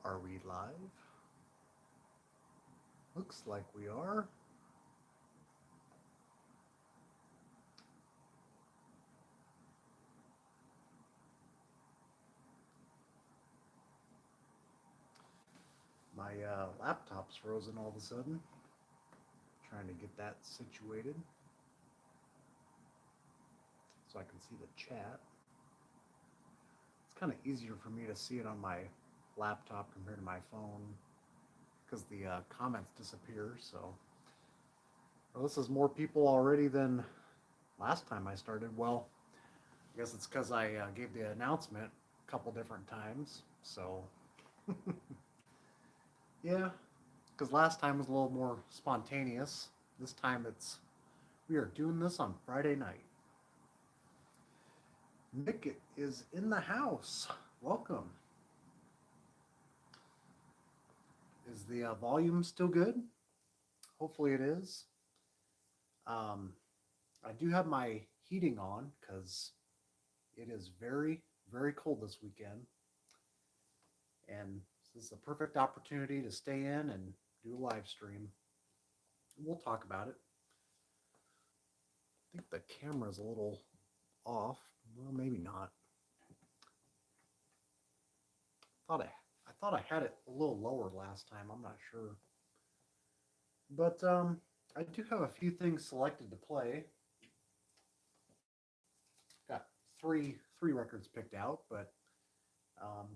Are we live? Looks like we are. My laptop's frozen all of a sudden. Trying to get that situated so I can see the chat. It's kind of easier for me to see it on my laptop compared to my phone because the comments disappear. So, well, this is more people already than last time I started. Well, I guess it's because I gave the announcement a couple different times. So, yeah, because last time was a little more spontaneous. This time we are doing this on Friday night. Nick is in the house. Welcome. Is the volume still good? Hopefully it is. Um, I do have my heating on because it is very, very cold this weekend. And this is the perfect opportunity to stay in and do a live stream. We'll talk about it. I think the camera's a little off. Well, maybe not. Thought I thought I had it a little lower last time. I'm not sure. But I do have a few things selected to play. Got three records picked out, but um,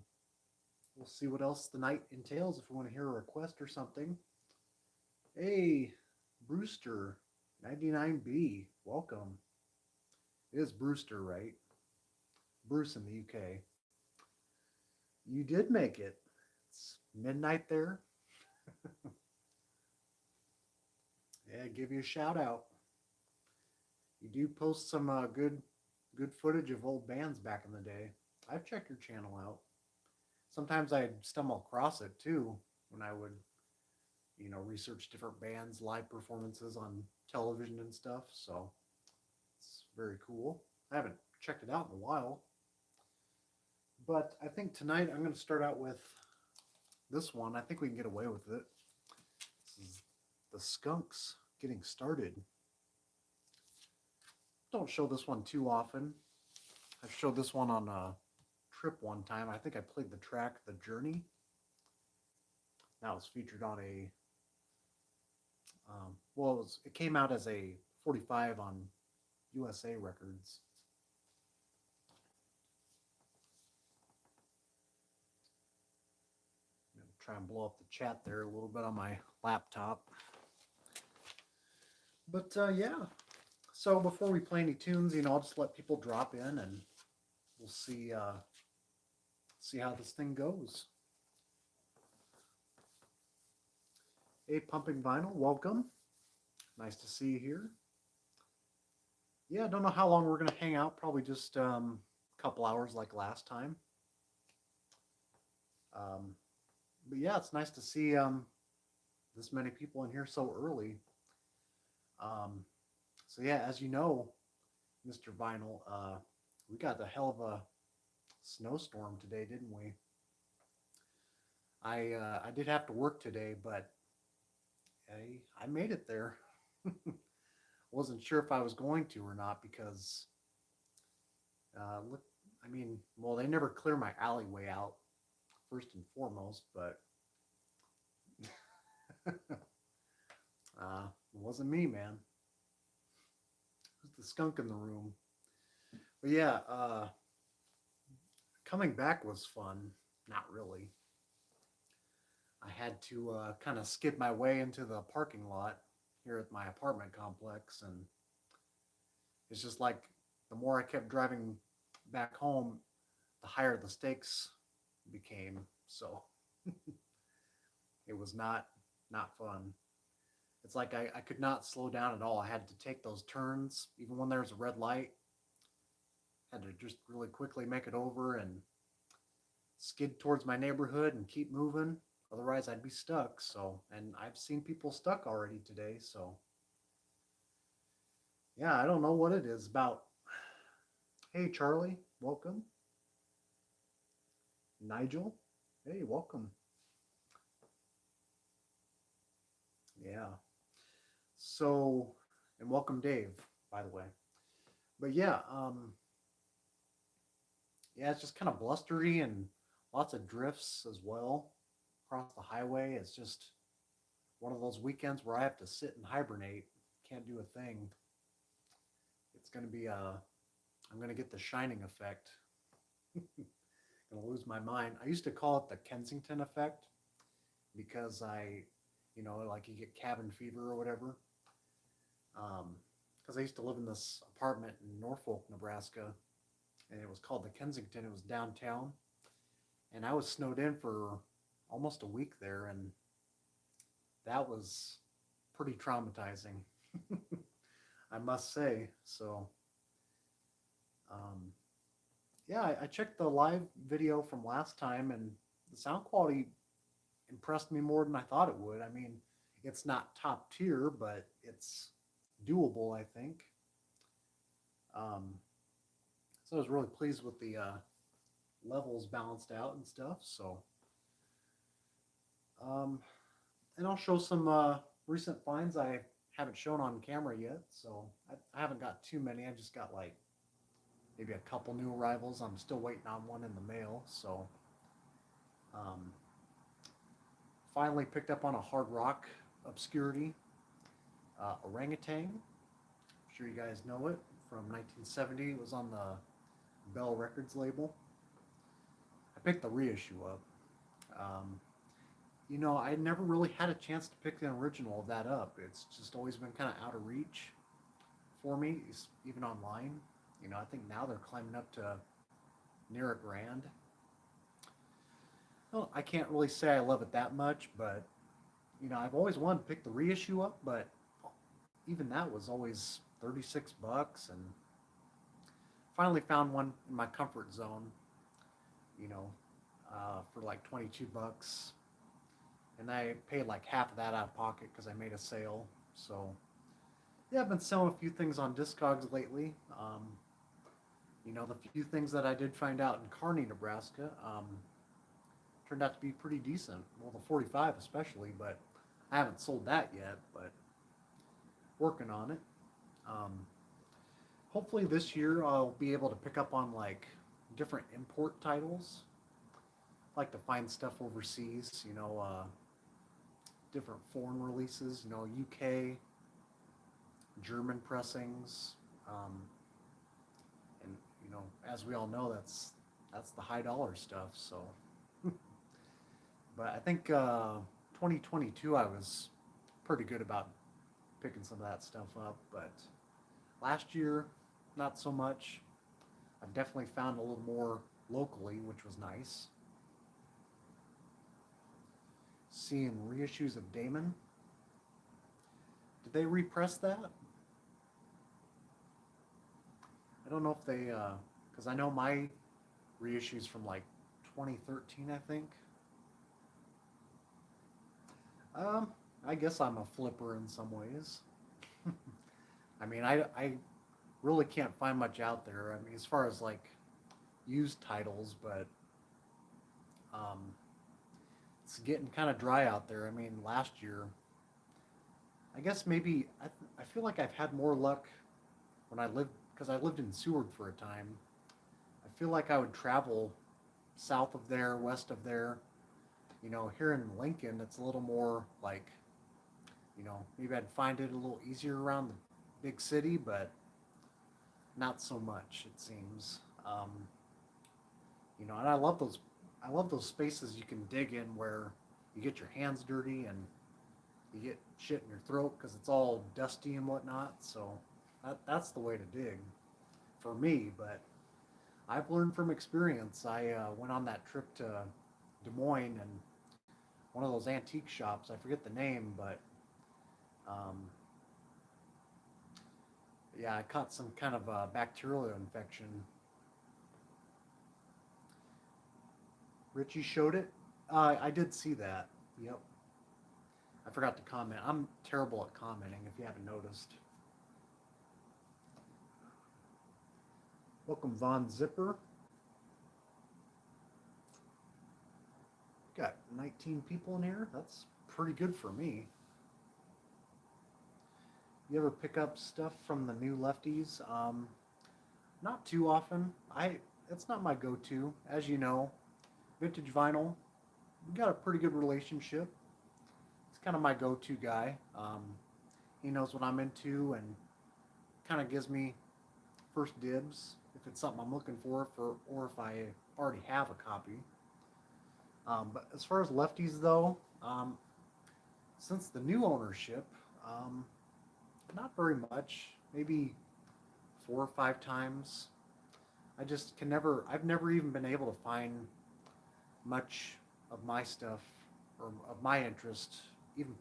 we'll see what else the night entails if we want to hear a request or something. Hey, Brewster, 99B, welcome. It is Brewster, right? Bruce in the UK. You did make it. It's midnight there. Yeah, give you a shout out. You do post some good footage of old bands back in the day. I've checked your channel out. Sometimes I'd stumble across it too when I would, research different bands, live performances on television and stuff. So it's very cool. I haven't checked it out in a while. But I think tonight I'm going to start out with this one. I think we can get away with it. This is the Skunks Getting Started. Don't show this one too often. I've showed this one on a trip one time. I think I played the track The Journey. That was featured on a it came out as a 45 on USA Records. I'm gonna try and blow up the chat there a little bit on my laptop. But yeah, so before we play any tunes, I'll just let people drop in and we'll see how this thing goes. Hey, Pumping Vinyl, welcome. Nice to see you here. Yeah, I don't know how long we're going to hang out. Probably just a couple hours like last time. But yeah, it's nice to see this many people in here so early. So yeah, as you know, Mr. Vinyl, we got the hell of a snowstorm today, didn't we? I did have to work today, but I made it there. Wasn't sure if I was going to or not because look, well, they never clear my alleyway out first and foremost, but it wasn't me, man. It was the skunk in the room. But yeah, coming back was fun. Not really. I had to kind of skip my way into the parking lot here at my apartment complex, and it's just like the more I kept driving back home, the higher the stakes became. So it was not fun. It's like I could not slow down at all. I had to take those turns, even when there's a red light. Had to just really quickly make it over and skid towards my neighborhood and keep moving. Otherwise, I'd be stuck. So, and I've seen people stuck already today. So, yeah, I don't know what it is about. Hey, Charlie, welcome. Nigel, hey, welcome. Yeah. So, and welcome, Dave, by the way. But yeah, yeah, it's just kind of blustery and lots of drifts as well across the highway. It's just one of those weekends where I have to sit and hibernate. Can't do a thing. It's going to be I'm going to get the shining effect. Going to lose my mind. I used to call it the Kensington effect because like you get cabin fever or whatever. Because I used to live in this apartment in Norfolk, Nebraska, and it was called the Kensington. It was downtown, and I was snowed in for almost a week there, and that was pretty traumatizing, I must say. So, um, yeah, I checked the live video from last time, and the sound quality impressed me more than I thought it would. I mean, it's not top tier, but it's doable, I think. Um, so I was really pleased with the levels balanced out and stuff. So, um, and I'll show some recent finds I haven't shown on camera yet. So I haven't got too many. I just got like maybe a couple new arrivals. I'm still waiting on one in the mail. So, um, finally picked up on a hard rock obscurity orangutan. I'm sure you guys know it from 1970. It was on the Bell Records label. I picked the reissue up. Um, I never really had a chance to pick the original of that up. It's just always been kind of out of reach for me, even online. I think now they're climbing up to near a grand. Well, I can't really say I love it that much, but I've always wanted to pick the reissue up, but even that was always 36 bucks, and finally found one in my comfort zone, you know, for like 22 bucks. And I paid like half of that out of pocket because I made a sale. So, yeah, I've been selling a few things on Discogs lately. The few things that I did find out in Kearney, Nebraska, turned out to be pretty decent. Well, the 45 especially, but I haven't sold that yet, but working on it. Um, Hopefully this year I'll be able to pick up on like different import titles. I like to find stuff overseas, different foreign releases, UK, German pressings, um, and as we all know, that's the high dollar stuff. So, but I think 2022 I was pretty good about picking some of that stuff up, but last year not so much. I've definitely found a little more locally, which was nice. Seeing reissues of Damon. Did they repress that? I don't know if they, because I know my reissues from like 2013, I think. Um, I guess I'm a flipper in some ways. I mean, I really can't find much out there. I mean, as far as like used titles, but um, it's getting kind of dry out there. I mean, last year, I guess maybe I feel like I've had more luck when I lived because I lived in Seward for a time. I feel like I would travel south of there, west of there. Here in Lincoln, it's a little more like, maybe I'd find it a little easier around the big city, but not so much, it seems. And I love those spaces you can dig in where you get your hands dirty and you get shit in your throat because it's all dusty and whatnot. So that's the way to dig for me. But I've learned from experience. I went on that trip to Des Moines and one of those antique shops. I forget the name, but um, yeah, I caught some kind of bacterial infection. Richie showed it. I did see that. Yep. I forgot to comment. I'm terrible at commenting if you haven't noticed. Welcome, Von Zipper. Got 19 people in here. That's pretty good for me. You ever pick up stuff from the new lefties? Not too often. It's not my go-to, as you know. Vintage vinyl, we got a pretty good relationship. He's kind of my go-to guy. He knows what I'm into and kind of gives me first dibs if it's something I'm looking for or if I already have a copy. But as far as lefties though, since the new ownership, um, not very much. Maybe 4 or 5 times. I just can never. I've never even been able to find much of my stuff or of my interest even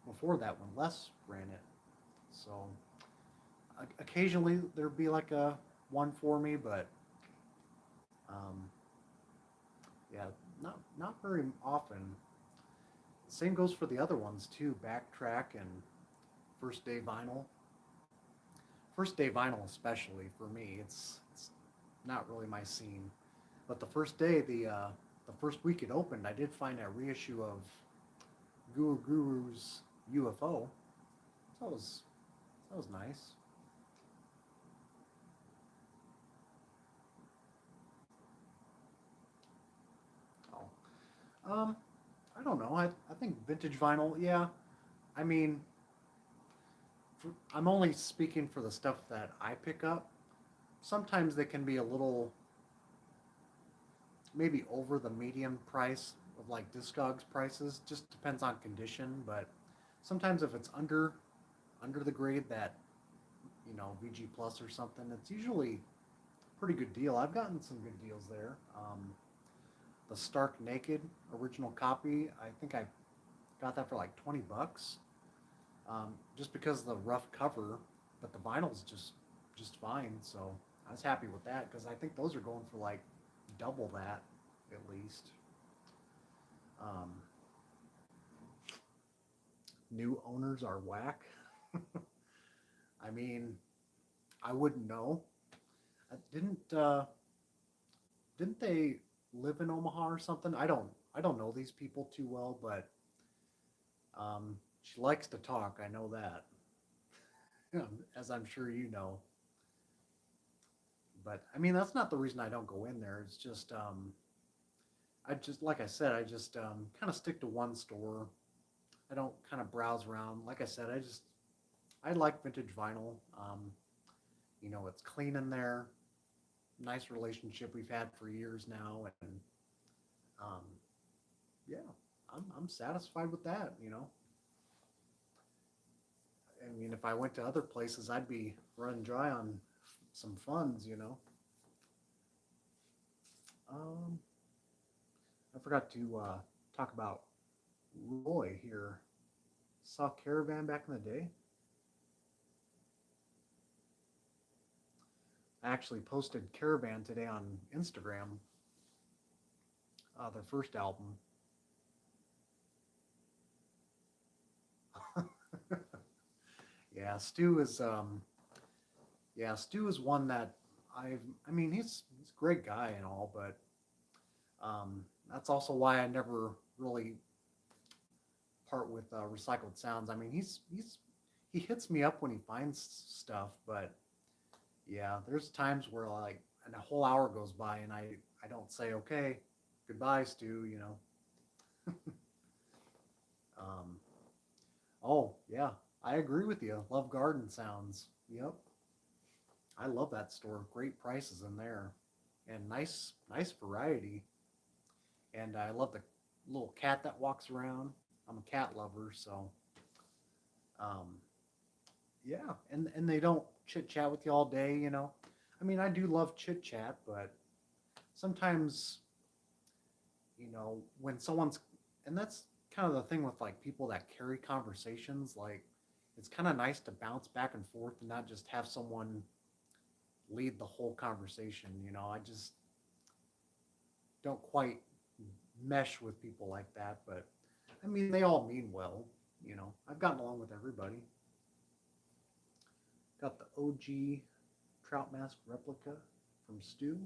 before that when Les ran it. So occasionally there'd be like a one for me, but um, yeah, not very often. Same goes for the other ones too. Backtrack and first day vinyl. First day vinyl especially for me, it's not really my scene. But the first day, the first week it opened, I did find a reissue of Guru Guru's UFO. So that was nice. Oh, I don't know. I think vintage vinyl. Yeah, I mean, I'm only speaking for the stuff that I pick up. Sometimes they can be a little maybe over the median price of like Discogs prices. Just depends on condition, but sometimes if it's under the grade that VG Plus or something, it's usually a pretty good deal. I've gotten some good deals there. The Stark Naked original copy, I think I got that for like $20, just because of the rough cover, but the vinyl's just fine. So I was happy with that because I think those are going for like double that at least. Um, New owners are whack. I mean, I wouldn't know. Didn't they live in Omaha or something? I don't know these people too well, but she likes to talk. I know that, as I'm sure you know. But I mean, that's not the reason I don't go in there. It's just I just like I said, I just kind of stick to one store. I don't kind of browse around. Like I said, I like vintage vinyl. It's clean in there. Nice relationship we've had for years now, and um, yeah, I'm satisfied with that. I mean, if I went to other places, I'd be running dry on some funds. Um, I forgot to talk about Roy here. Saw Caravan back in the day. I actually posted Caravan today on Instagram, their first album. yeah, Stu is Stu is one that I mean he's a great guy and all, but that's also why I never really part with recycled sounds. I mean he hits me up when he finds stuff, but yeah, there's times where like and a whole hour goes by and I don't say okay, goodbye, Stu. Um, oh yeah, I agree with you. Love Garden sounds. Yep, I love that store. Great prices in there, and nice variety. And I love the little cat that walks around. I'm a cat lover, so um, yeah. And they don't chit chat with you all day. I mean, I do love chit chat, but sometimes when someone's and that's kind of the thing with like people that carry conversations like it's kind of nice to bounce back and forth and not just have someone lead the whole conversation. I just don't quite mesh with people like that, but I mean they all mean well. I've gotten along with everybody. Got the OG trout mask replica from Stu.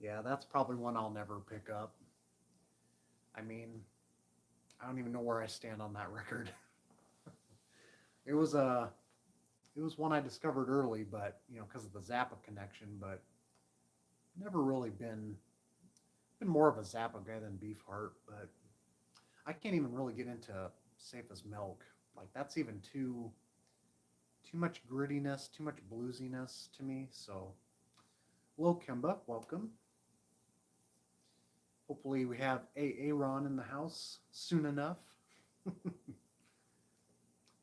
Yeah, that's probably one I'll never pick up. I mean, I don't even know where I stand on that record. It was a it was one I discovered early, but because of the Zappa connection, but never really been more of a Zappa guy than Beefheart. But I can't even really get into Safe as Milk. Like that's even too much grittiness, too much bluesiness to me. So, hello Kimba, welcome. Hopefully we have Aaron in the house soon enough.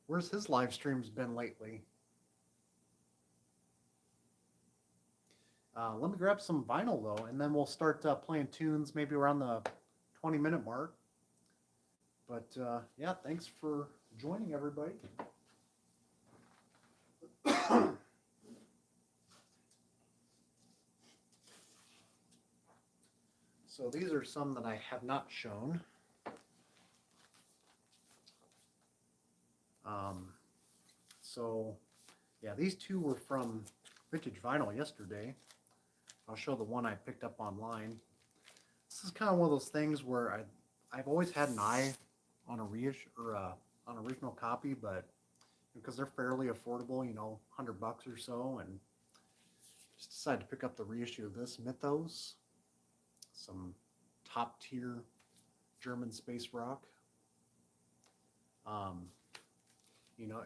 Where's his live streams been lately? Let me grab some vinyl though, and then we'll start playing tunes maybe around the 20-minute mark. But yeah, thanks for joining everybody. So these are some that I have not shown. So yeah, these two were from Vintage Vinyl yesterday. I'll show the one I picked up online. This is kind of one of those things where I've always had an eye on a reissue or on original copy, but because they're fairly affordable, $100 or so, and just decided to pick up the reissue of this Mythos, some top tier German space rock.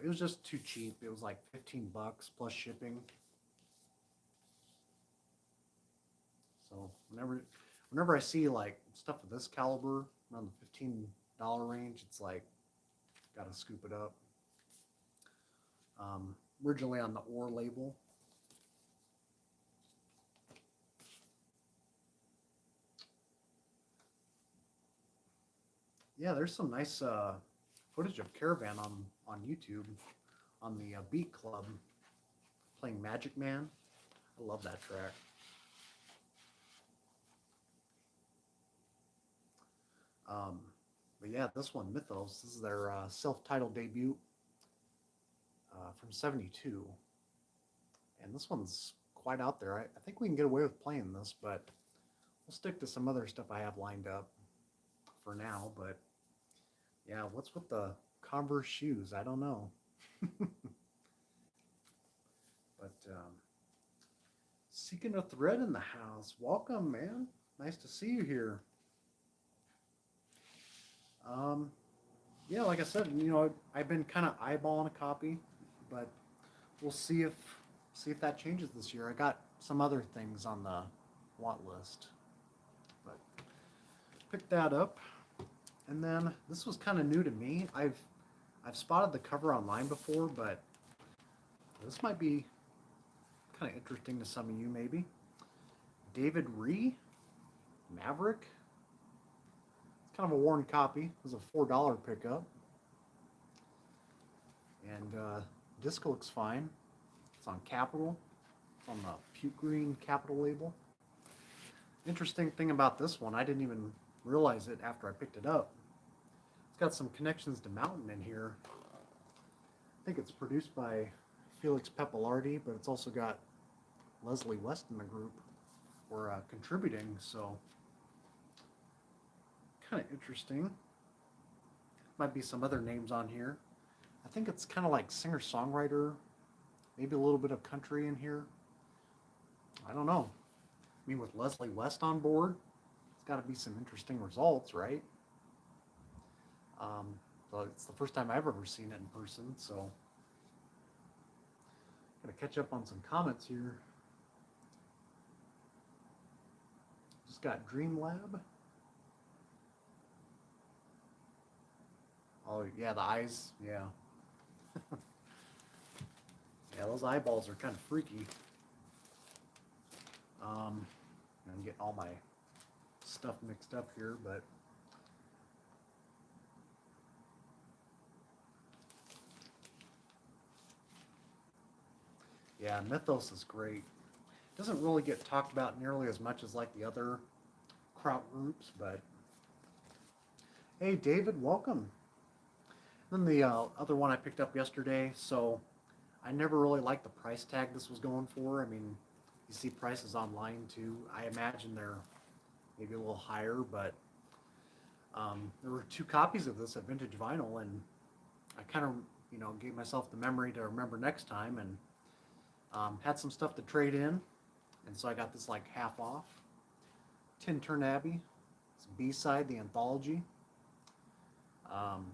It was just too cheap. It was like $15 plus shipping. So whenever I see like stuff of this caliber around the $15 range, it's like gotta scoop it up. Originally on the Or label. Yeah, there's some nice footage of Caravan on YouTube on the Beat Club playing Magic Man. I love that track. But yeah, this one, Mythos, this is their self-titled debut from '72. And this one's quite out there. I think we can get away with playing this, but we'll stick to some other stuff I have lined up for now. But yeah, what's with the Converse shoes? I don't know. But Seeking a Thread in the house. Welcome, man. Nice to see you here. Yeah, like I said, I've been kind of eyeballing a copy, but we'll see if that changes this year. I got some other things on the want list, but picked that up. And then this was kind of new to me. I've spotted the cover online before, but this might be kind of interesting to some of you maybe. David Ree, Maverick. It's kind of a worn copy. It was a $4 pickup. And disc looks fine. It's on Capitol. It's on the puke green Capitol label. Interesting thing about this one, I didn't even realize it after I picked it up. It's got some connections to Mountain in here. I think it's produced by Felix Pappalardi, but it's also got Leslie West in the group or contributing, so kind of interesting. Might be some other names on here. I think it's kind of like singer-songwriter, maybe a little bit of country in here. I don't know. I mean, with Leslie West on board, it's got to be some interesting results, right? So it's the first time I've ever seen it in person, so gonna catch up on some comments here. Just got Dream Lab. Oh yeah, the eyes, yeah. Yeah, those eyeballs are kind of freaky. I'm getting all my stuff mixed up here, but yeah, Mythos is great. Doesn't really get talked about nearly as much as like the other kraut groups, but hey, David, welcome. Then the other one I picked up yesterday, so I never really liked the price tag this was going for. I mean, you see prices online too. I imagine they're maybe a little higher, but there were 2 copies of this at Vintage Vinyl, and I kind of gave myself the memory to remember next time, and had some stuff to trade in, and so I got this like half off. Tintern Abbey, it's B-side, the anthology. Um,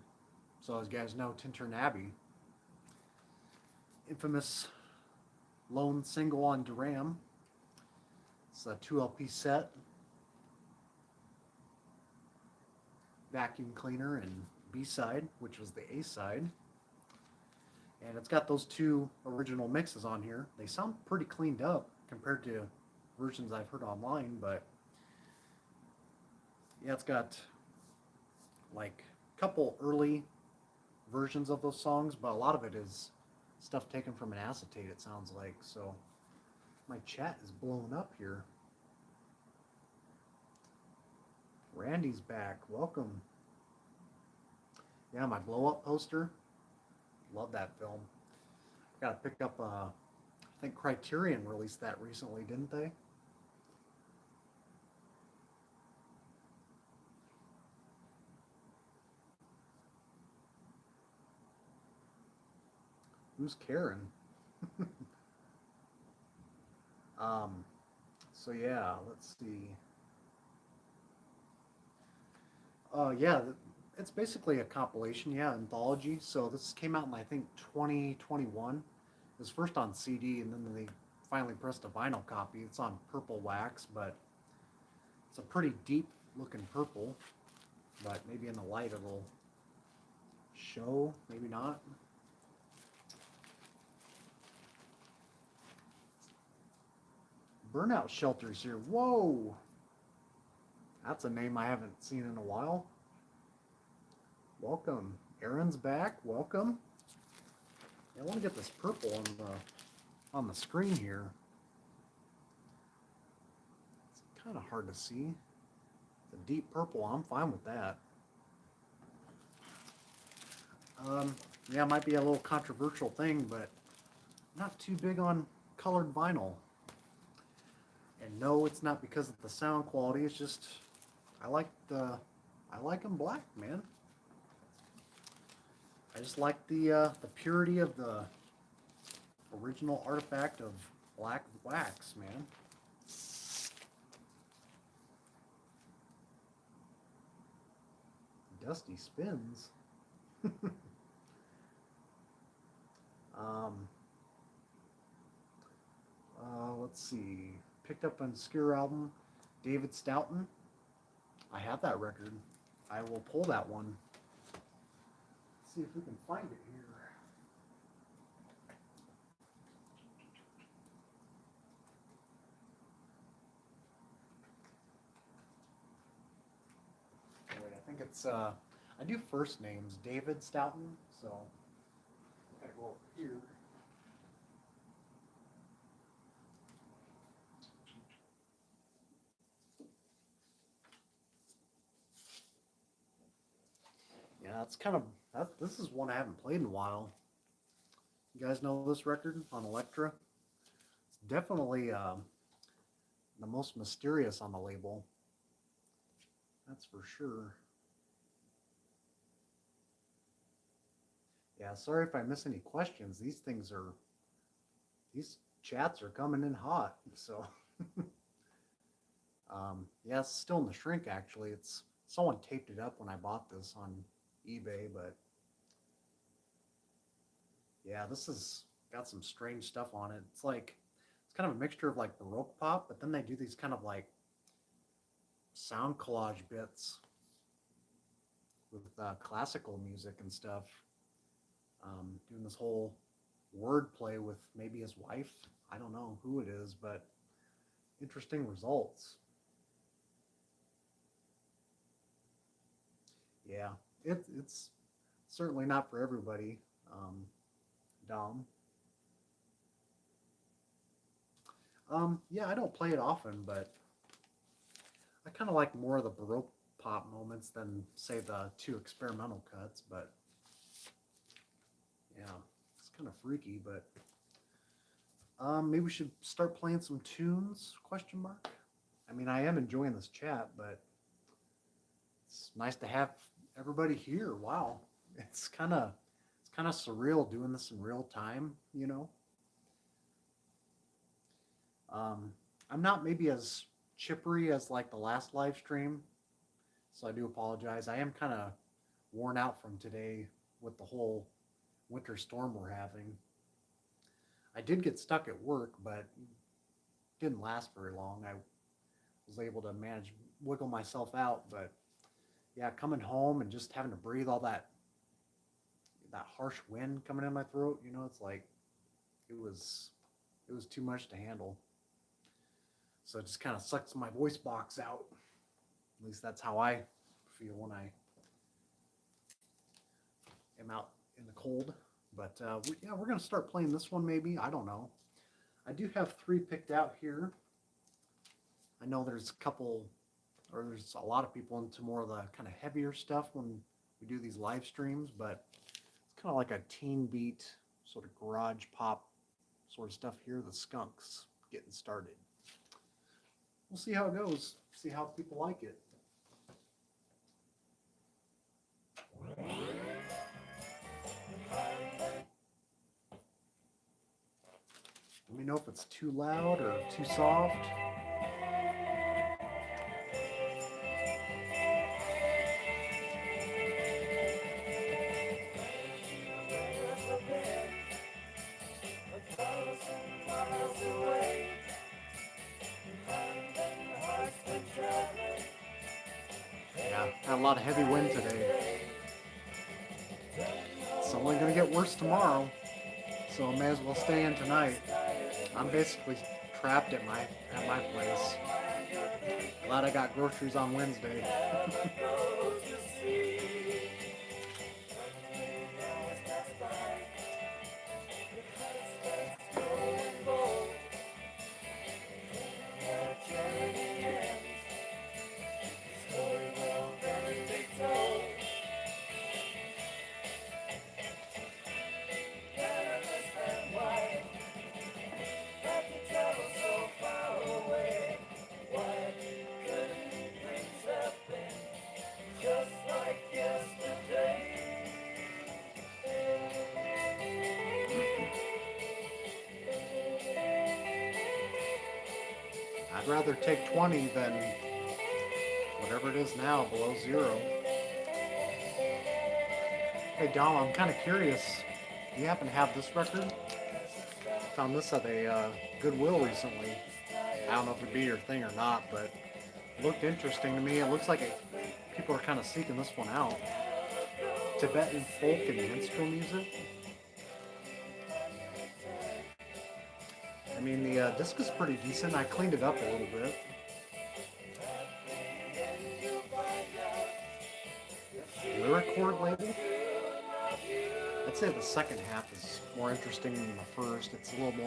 so as you guys know, Tintern Abbey, infamous lone single on Duram. It's a 2 LP set, vacuum cleaner, and B-side, which was the A-side. And it's got those two original mixes on here. They sound pretty cleaned up compared to versions I've heard online, but yeah, it's got like a couple early versions of those songs, but a lot of it is stuff taken from an acetate, it sounds like. So my chat is blowing up here. Randy's back. Welcome. Yeah, my blow up poster. Love that film. Got to pick up, I think Criterion released that recently, didn't they? Who's Karen? So yeah, let's see. Yeah, it's basically a compilation, yeah, anthology. So this came out in I think 2021. It was first on CD, and then they finally pressed a vinyl copy. It's on purple wax, but it's a pretty deep looking purple. But maybe in the light it'll show, maybe not. Burnout Shelters here. Whoa! That's a name I haven't seen in a while. Welcome. Aaron's back. Welcome. I want to get this purple on the screen here. It's kind of hard to see. The deep purple, I'm fine with that. Yeah, it might be a little controversial thing, but I'm not too big on colored vinyl. And no, it's not because of the sound quality. It's just I like them black, man. I just like the purity of the original artifact of black wax, man. Dusty Spins. Let's see. Picked up an obscure album, David Stoughton. I have that record. I will pull that one. Let's see if we can find it here. Oh, wait, I think it's I do first names, David Stoughton, so I gotta go over here. Yeah, that's kind of this is one I haven't played in a while. You guys know this record on Elektra? It's definitely the most mysterious on the label. That's for sure. Yeah, sorry if I miss any questions. These chats are coming in hot. So, yeah, it's still in the shrink actually. It's someone taped it up when I bought this on eBay, but yeah, this has got some strange stuff on it. It's kind of a mixture of like Baroque pop, but then they do these kind of like sound collage bits with classical music and stuff. Doing this whole word play with maybe his wife. I don't know who it is, but interesting results. Yeah, it's certainly not for everybody. Dom. Yeah, I don't play it often, but I kind of like more of the Baroque pop moments than, say, the two experimental cuts. But yeah, it's kind of freaky. But maybe we should start playing some tunes? Question mark. I mean, I am enjoying this chat, but it's nice to have everybody here. Wow, it's kind of kind of surreal doing this in real time, you know. Um, I'm not maybe as chippery as like the last live stream, so I do apologize. I am kind of worn out from today with the whole winter storm we're having. I did get stuck at work, but it didn't last very long. I was able to manage wiggle myself out, but yeah, coming home and just having to breathe all that harsh wind coming in my throat, you know, it's like it was it was too much to handle. So it just kind of sucks my voice box out. At least that's how I feel when I am out in the cold. But yeah, we're going to start playing this one maybe. I don't know. I do have 3 picked out here. I know there's a couple, or there's a lot of people into more of the kind of heavier stuff when we do these live streams, but it's kind of like a teen beat, sort of garage pop sort of stuff here. The Skunks getting started. We'll see how it goes. See how people like it. Let me know if it's too loud or too soft. Yeah, got a lot of heavy wind today. It's only going to get worse tomorrow, so I may as well stay in tonight. I'm basically trapped at my place. Glad I got groceries on Wednesday. I'd rather take 20 than whatever it is now, below 0. Hey Dom, I'm kind of curious. Do you happen to have this record? Found this at a Goodwill recently. I don't know if it'd be your thing or not, but it looked interesting to me. It looks like people are kind of seeking this one out. Tibetan folk and minstrel music. I mean, the disc is pretty decent. I cleaned it up a little bit. Lyric chord label. I'd say the second half is more interesting than the first. It's a little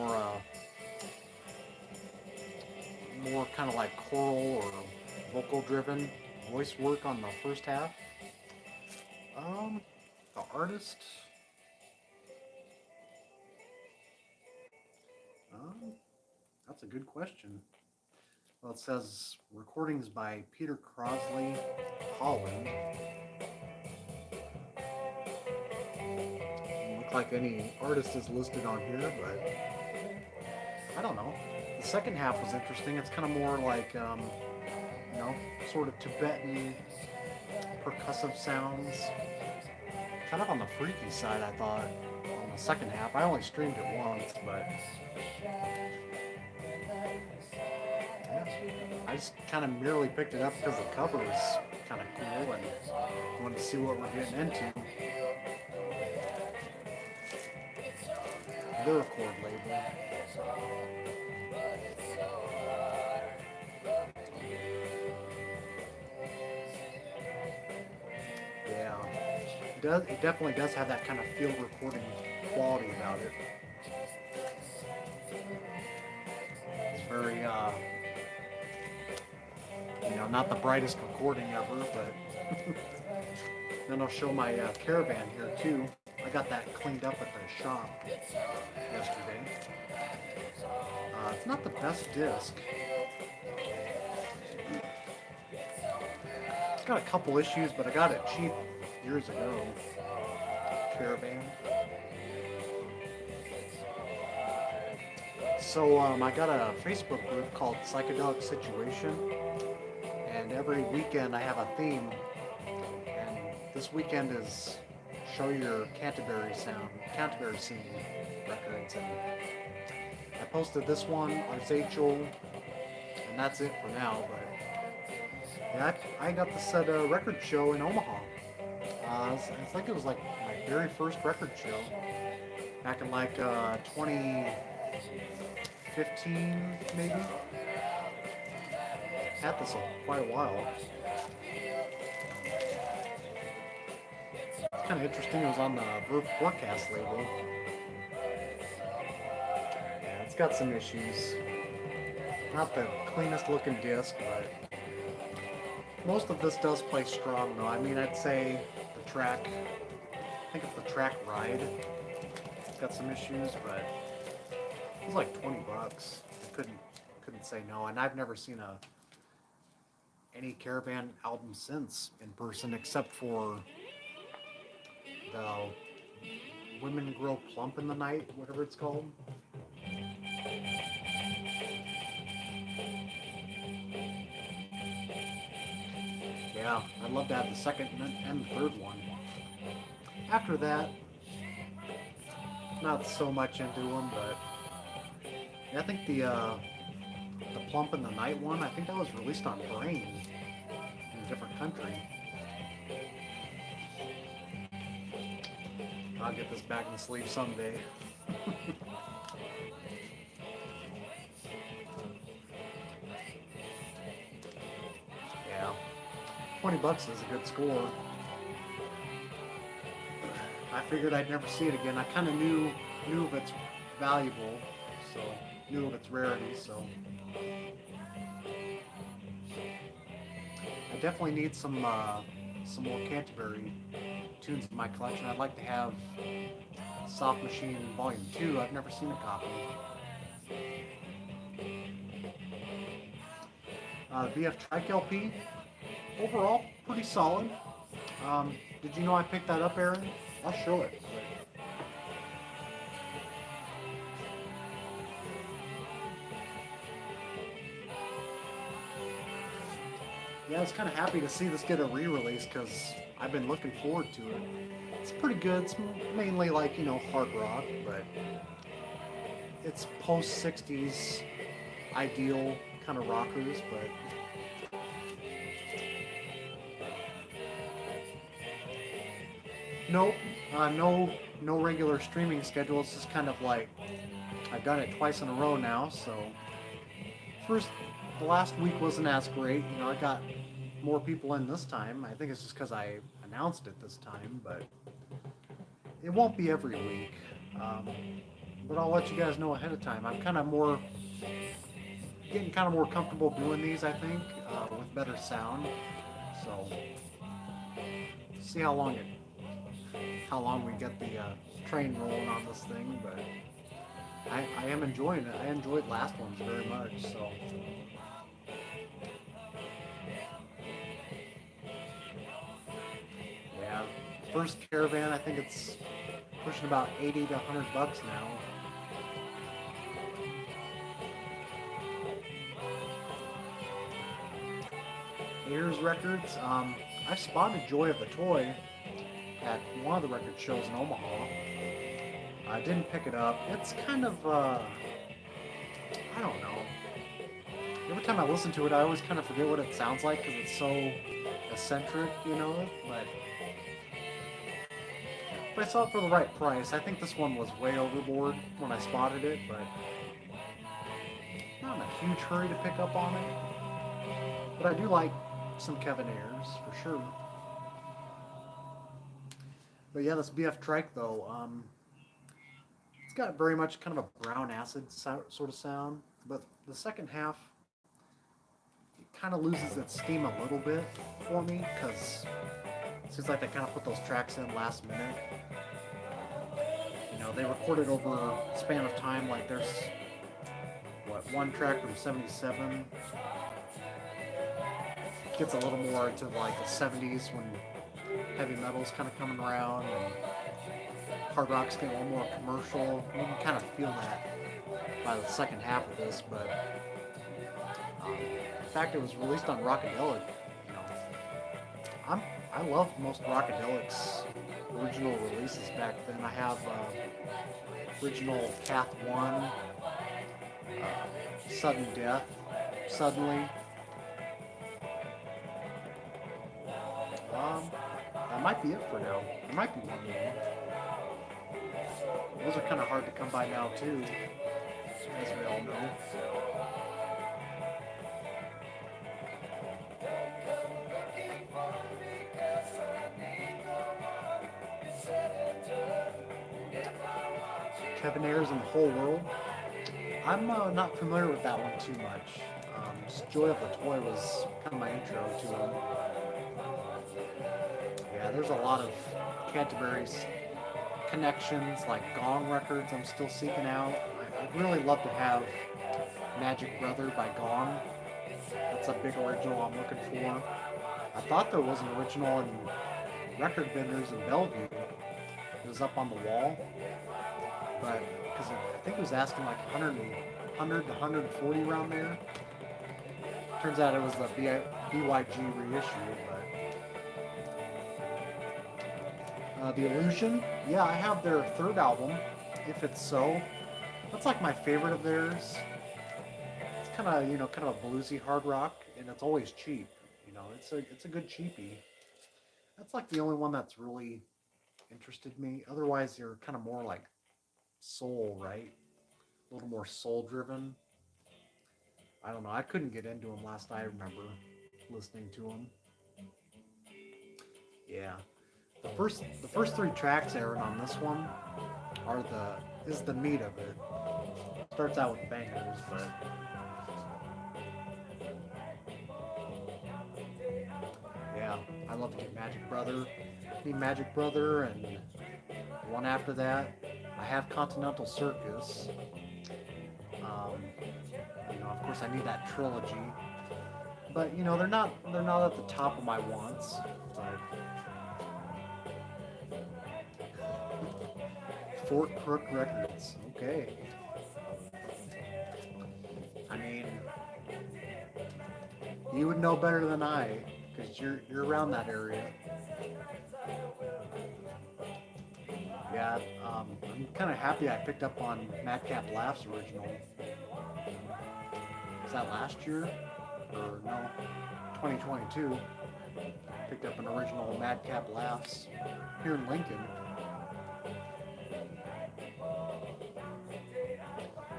more kind of like choral or vocal driven voice work on the first half. The artist. That's a good question. Well, it says recordings by Peter Crosley, Holland. Doesn't look like any artist is listed on here, but I don't know. The second half was interesting. It's kind of more like, sort of Tibetan percussive sounds. Kind of on the freaky side, I thought, on the second half. I only streamed it once, but I just kind of merely picked it up because the cover was kind of cool and wanted to see what we're getting into. The record label. Yeah, it definitely does have that kind of field recording quality about it. It's very not the brightest recording ever, but then I'll show my caravan here too. I got that cleaned up at the shop yesterday. It's not the best disc. It's got a couple issues, but I got it cheap years ago. Caravan. So I got a Facebook group called PsycheDerek Situation, and every weekend I have a theme. And this weekend is Show Your Canterbury Scene records. And I posted this one on Zachel, and that's it for now. But yeah, I got this at a record show in Omaha. I think it was like my very first record show back in like 2015, maybe. Had this quite a while. It's kind of interesting. It was on the Verve Forecast label. Yeah, it's got some issues. Not the cleanest looking disc, but most of this does play strong though. I mean, I'd say the track, I think it's the track Ride. It's got some issues, but it was like $20. I couldn't say no, and I've never seen any Caravan album since in person except for the Women Grow Plump in the Night, whatever it's called. Yeah, I'd love to have the second and the third one. After that, not so much into them, but yeah, I think the Plump in the Night one, I think that was released on Brain in a different country. I'll get this back in the sleeve someday. Yeah, $20 is a good score. I figured I'd never see it again. I kind of knew of its valuable, so knew of its rarity. So I definitely need some more Canterbury tunes in my collection. I'd like to have Soft Machine Volume 2. I've never seen a copy. VF Trike LP, overall pretty solid. Did you know I picked that up, Aaron? I'll show it. Yeah, I was kind of happy to see this get a re-release because I've been looking forward to it. It's pretty good. It's mainly like, hard rock, but it's post-60s ideal kind of rockers, but nope, no regular streaming schedule. It's just kind of like I've done it twice in a row now. So the last week wasn't as great. I got more people in this time. I think it's just because I announced it this time, but it won't be every week. But I'll let you guys know ahead of time. I'm getting kind of more comfortable doing these. I think with better sound. So see how long we get the train rolling on this thing, but I am enjoying it. I enjoyed last ones very much, so. Yeah, first Caravan, I think it's pushing about $80 to $100 now. Ayers Records, I spotted Joy of the Toy at one of the record shows in Omaha. I didn't pick it up. It's kind of, I don't know. Every time I listen to it, I always kind of forget what it sounds like because it's so eccentric, but I saw it for the right price. I think this one was way overboard when I spotted it, but not in a huge hurry to pick up on it. But I do like some Kevin Ayers, for sure. But yeah, this BF Trike though, it's got very much kind of a brown acid sort of sound, but the second half, it kind of loses its steam a little bit for me, because it seems like they kind of put those tracks in last minute. They recorded over a span of time, like there's, one track from 77, gets a little more into like the 70s when heavy metal's kind of coming around, and hard rock's getting a little more commercial. You can kind of feel that by the second half of this, but the fact it was released on Rockadelic, you know, I'm I loved most Rockadelic's original releases back then. I have original Path One, Sudden Death, Suddenly. Um, that might be it for now. There might be one more. Those are kind of hard to come by now too, as we all know. Kevin Ayers and the Whole World. I'm not familiar with that one too much. Just Joy of the Toy was kind of my intro to him. Yeah, there's a lot of Canterbury's connections, like Gong records I'm still seeking out. I'd really love to have Magic Brother by Gong. That's a big original I'm looking for. I thought there was an original in Record Vendors in Bellevue. It was up on the wall, but because I think it was asking like 100 to 140 around there. Turns out it was the BYG reissue, but The Illusion, yeah, I have their third album, If It's So. That's like my favorite of theirs. It's kind of, kind of a bluesy hard rock, and it's always cheap. It's a good cheapie. That's like the only one that's really interested me. Otherwise, they're kind of more like soul, right? A little more soul driven. I don't know. I couldn't get into them last I remember listening to them. Yeah. The first three tracks, Aaron, on this one are the meat of it. Starts out with bangers, but yeah, I love to get Magic Brother. Need Magic Brother, and the one after that, I have Continental Circus. Of course, I need that trilogy, but they're not at the top of my wants. But Fort Crook Records, okay. I mean, you would know better than I, because you're around that area. Yeah, I'm kind of happy I picked up on Madcap Laugh's original. Was that last year? Or no, 2022. Picked up an original Madcap Laughs here in Lincoln.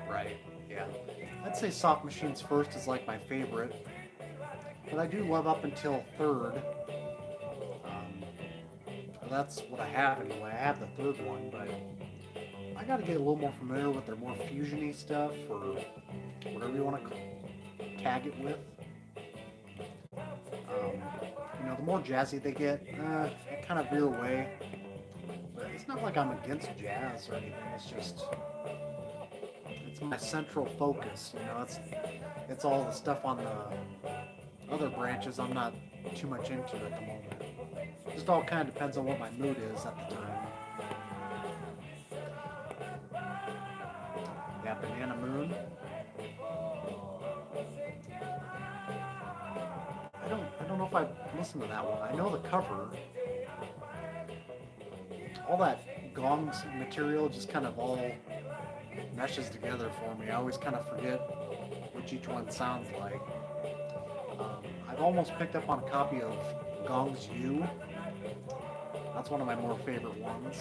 Right, yeah. I'd say Soft Machines First is like my favorite. But I do love Up Until Third. That's what I have anyway. I have the third one, but I got to get a little more familiar with their more fusiony stuff, or whatever you want to tag it with. The more jazzy they get, I kind of veer away. But it's not like I'm against jazz or anything. It's my central focus. It's all the stuff on the other branches I'm not too much into at the moment. Just all kind of depends on what my mood is at the time. Yeah, Banana Moon. I don't know if I listened to that one. I know the cover. All that Gong's material just kind of all meshes together for me. I always kind of forget which each one sounds like. I've almost picked up on a copy of Gong's You. That's one of my more favorite ones.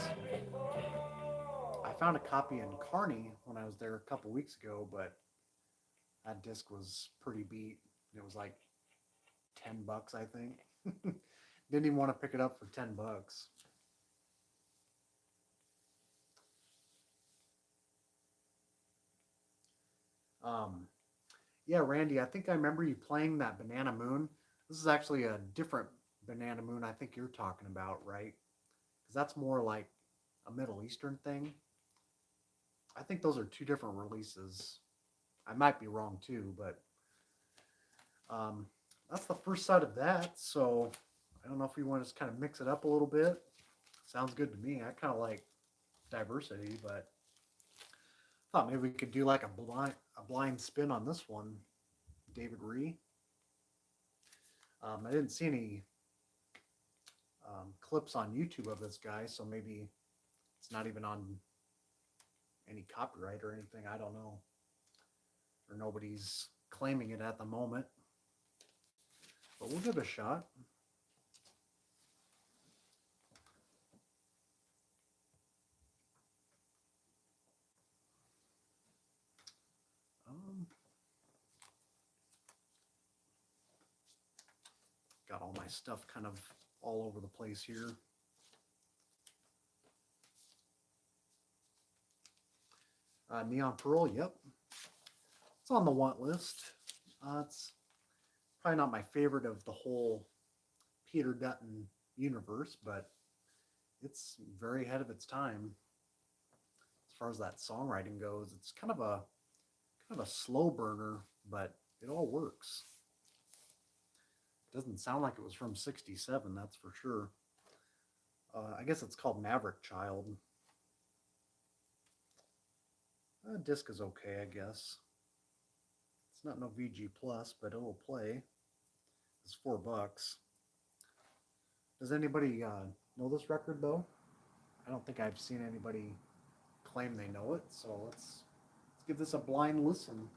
I found a copy in Kearney when I was there a couple weeks ago, but that disc was pretty beat. It was like $10, I think. Didn't even want to pick it up for $10. Yeah, Randy, I think I remember you playing that Banana Moon. This is actually a different Banana Moon I think you're talking about, right? Because that's more like a Middle Eastern thing. I think those are two different releases. I might be wrong too, but that's the first side of that. So I don't know if we want to just kind of mix it up a little bit. Sounds good to me. I kind of like diversity, but I thought maybe we could do like a blind spin on this one. David Ree. I didn't see any clips on YouTube of this guy, so maybe it's not even on any copyright or anything. I don't know, or nobody's claiming it at the moment. But we'll give it a shot. Got all my stuff kind of all over the place here. Neon Pearl, yep. It's on the want list. It's probably not my favorite of the whole Peter Dutton universe, but it's very ahead of its time as far as that songwriting goes. It's kind of a slow burner, but it all works. It doesn't sound like it was from '67, that's for sure. I guess it's called Maverick Child. Disc is okay, I guess. It's not no VG Plus, but it'll play. It's $4. Does anybody know this record though? I don't think I've seen anybody claim they know it, so let's give this a blind listen.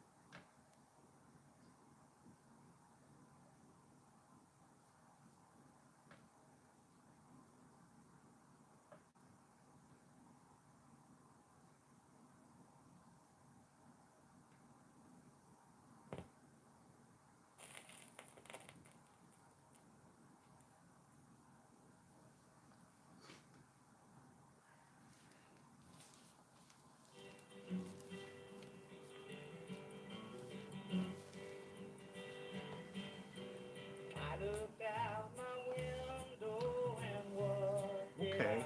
Okay,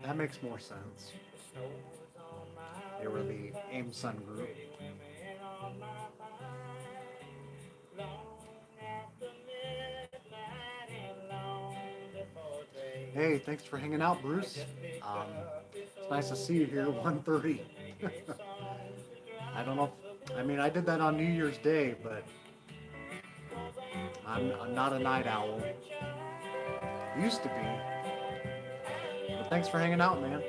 that makes more sense. They were the AIM Sun group. Hey, thanks for hanging out, Bruce. It's nice to see you here at 1:30. I don't know. I mean, I did that on New Year's Day, but I'm not a night owl. Used to be. But thanks for hanging out, man.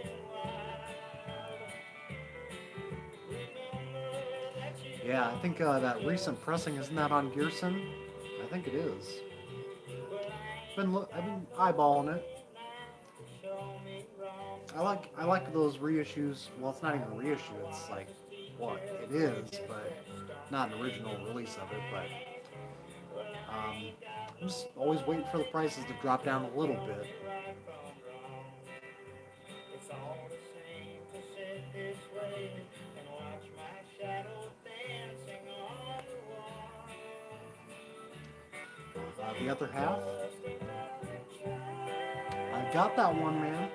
Yeah, I think that recent pressing, isn't that on Gearson? I think it is. I've been eyeballing it. I like those reissues. Well, it's not even a reissue. It's like what it is, but not an original release of it. But I'm just always waiting for the prices to drop down a little bit. The other half, I've got that one, man.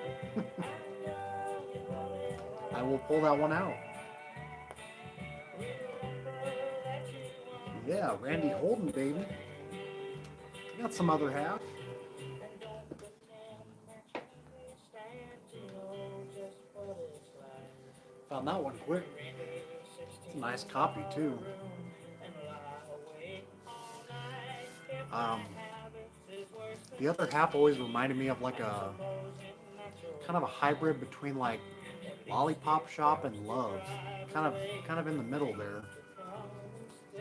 I will pull that one out. Yeah, Randy Holden, baby. I got some other half. Found that one quick. It's a nice copy too. The other half always reminded me of like a kind of a hybrid between like Lollipop Shop and Love, kind of in the middle there.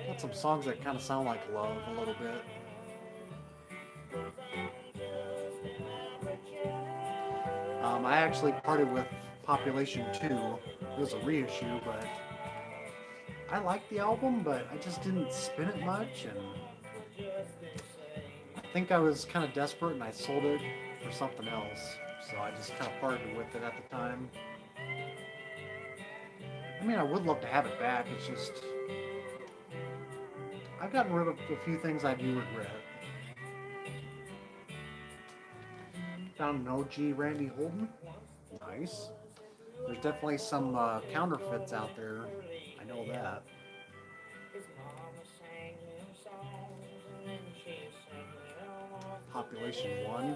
Got some songs that kind of sound like Love a little bit. I actually parted with Population 2. It was a reissue, but I liked the album, but I just didn't spin it much, and I think I was kind of desperate and I sold it for something else, so I just kind of parted with it at the time. I mean, I would love to have it back, it's just I've gotten rid of a few things I do regret. Found an OG Randy Holden. Nice. There's definitely some counterfeits out there. I know that. Population 1.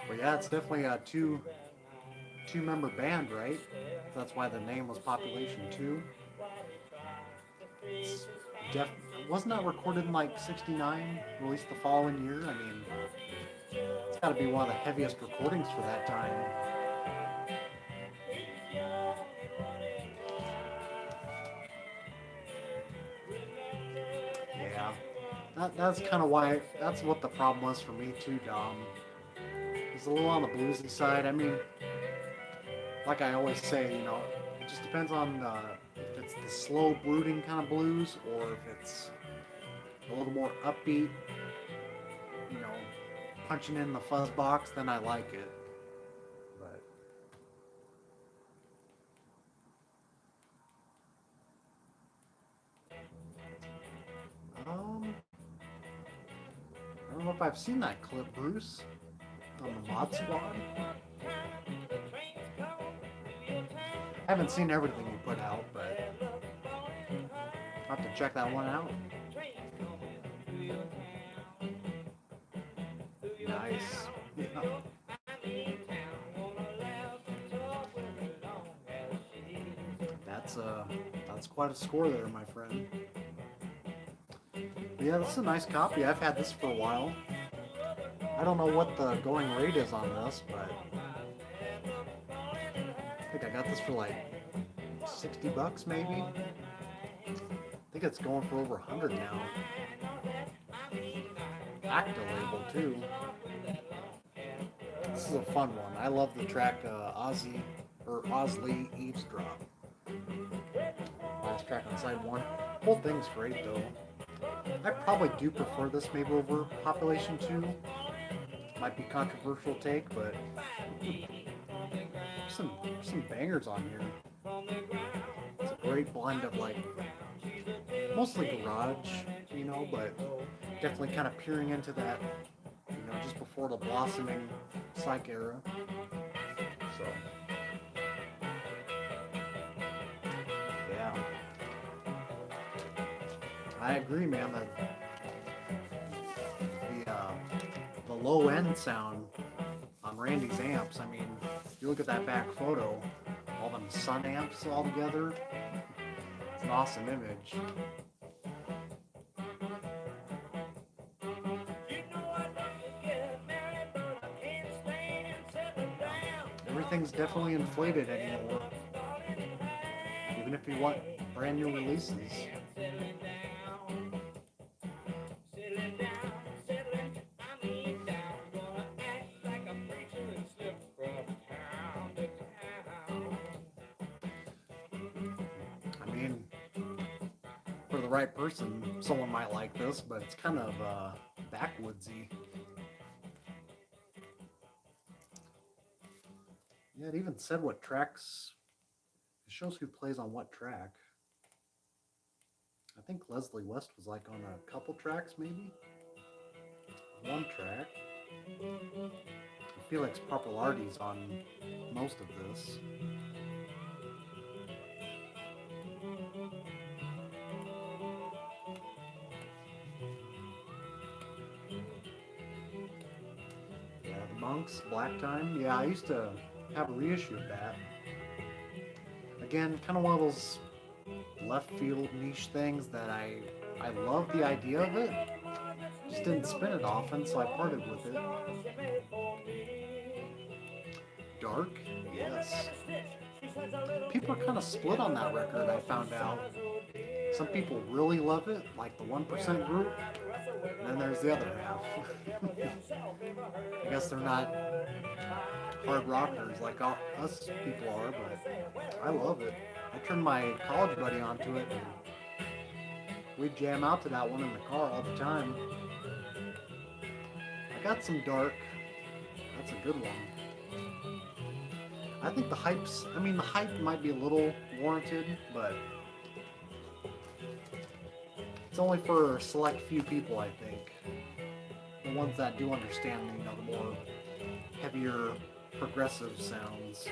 Well, yeah, it's definitely a two member band, right? That's why the name was Population Two. It's def wasn't that recorded in like '69, released the following year? I mean, it's got to be one of the heaviest recordings for that time. Yeah, that's kind of why that's what the problem was for me too, Dom. It's a little on the bluesy side. I mean, like I always say, it just depends on if it's the slow, brooding kind of blues or if it's a little more upbeat, you know, punching in the fuzz box, then I like it. But um, I don't know if I've seen that clip, Bruce, on the Mod Squad. I haven't seen everything you put out, but I'll have to check that one out. Nice. Yeah. That's that's quite a score there, my friend. But yeah, this is a nice copy. I've had this for a while. I don't know what the going rate is on this, but I think I got this for like 60 bucks maybe. I think it's going for over 100 now. Acta label too. This is a fun one. I love the track Osley Eavesdrop. Last track on side one. Whole thing's great though. I probably do prefer this maybe over Population 2. Might be controversial take, but some bangers on here. It's a great blend of like mostly garage, but definitely kind of peering into that, just before the blossoming psych era. So yeah, I agree, man. The low end sound on Randy's amps. I mean, you look at that back photo, all them sun amps all together. It's an awesome image. Everything's definitely inflated anymore. Even if you want brand new releases. I mean, for the right person, someone might like this, but it's kind of backwoodsy. Yeah, it even said what tracks. It shows who plays on what track. I think Leslie West was like on a couple tracks, maybe? One track. Felix Pappalardi's on most of this. Yeah, the Monks, Black Time. Yeah, I used to have a reissue of that. Again, kind of one of those left field niche things that I love the idea of it. Just didn't spin it often, so I parted with it. Dark, yes. People are kind of split on that record, I found out. Some people really love it, like the 1% group, and then there's the other half. I guess they're not hard rockers like us people are, but I love it. I turned my college buddy onto it, and we'd jam out to that one in the car all the time. I got some dark. That's a good one. I think the hype might be a little warranted, but it's only for a select few people, I think. The ones that do understand, the more heavier progressive sounds.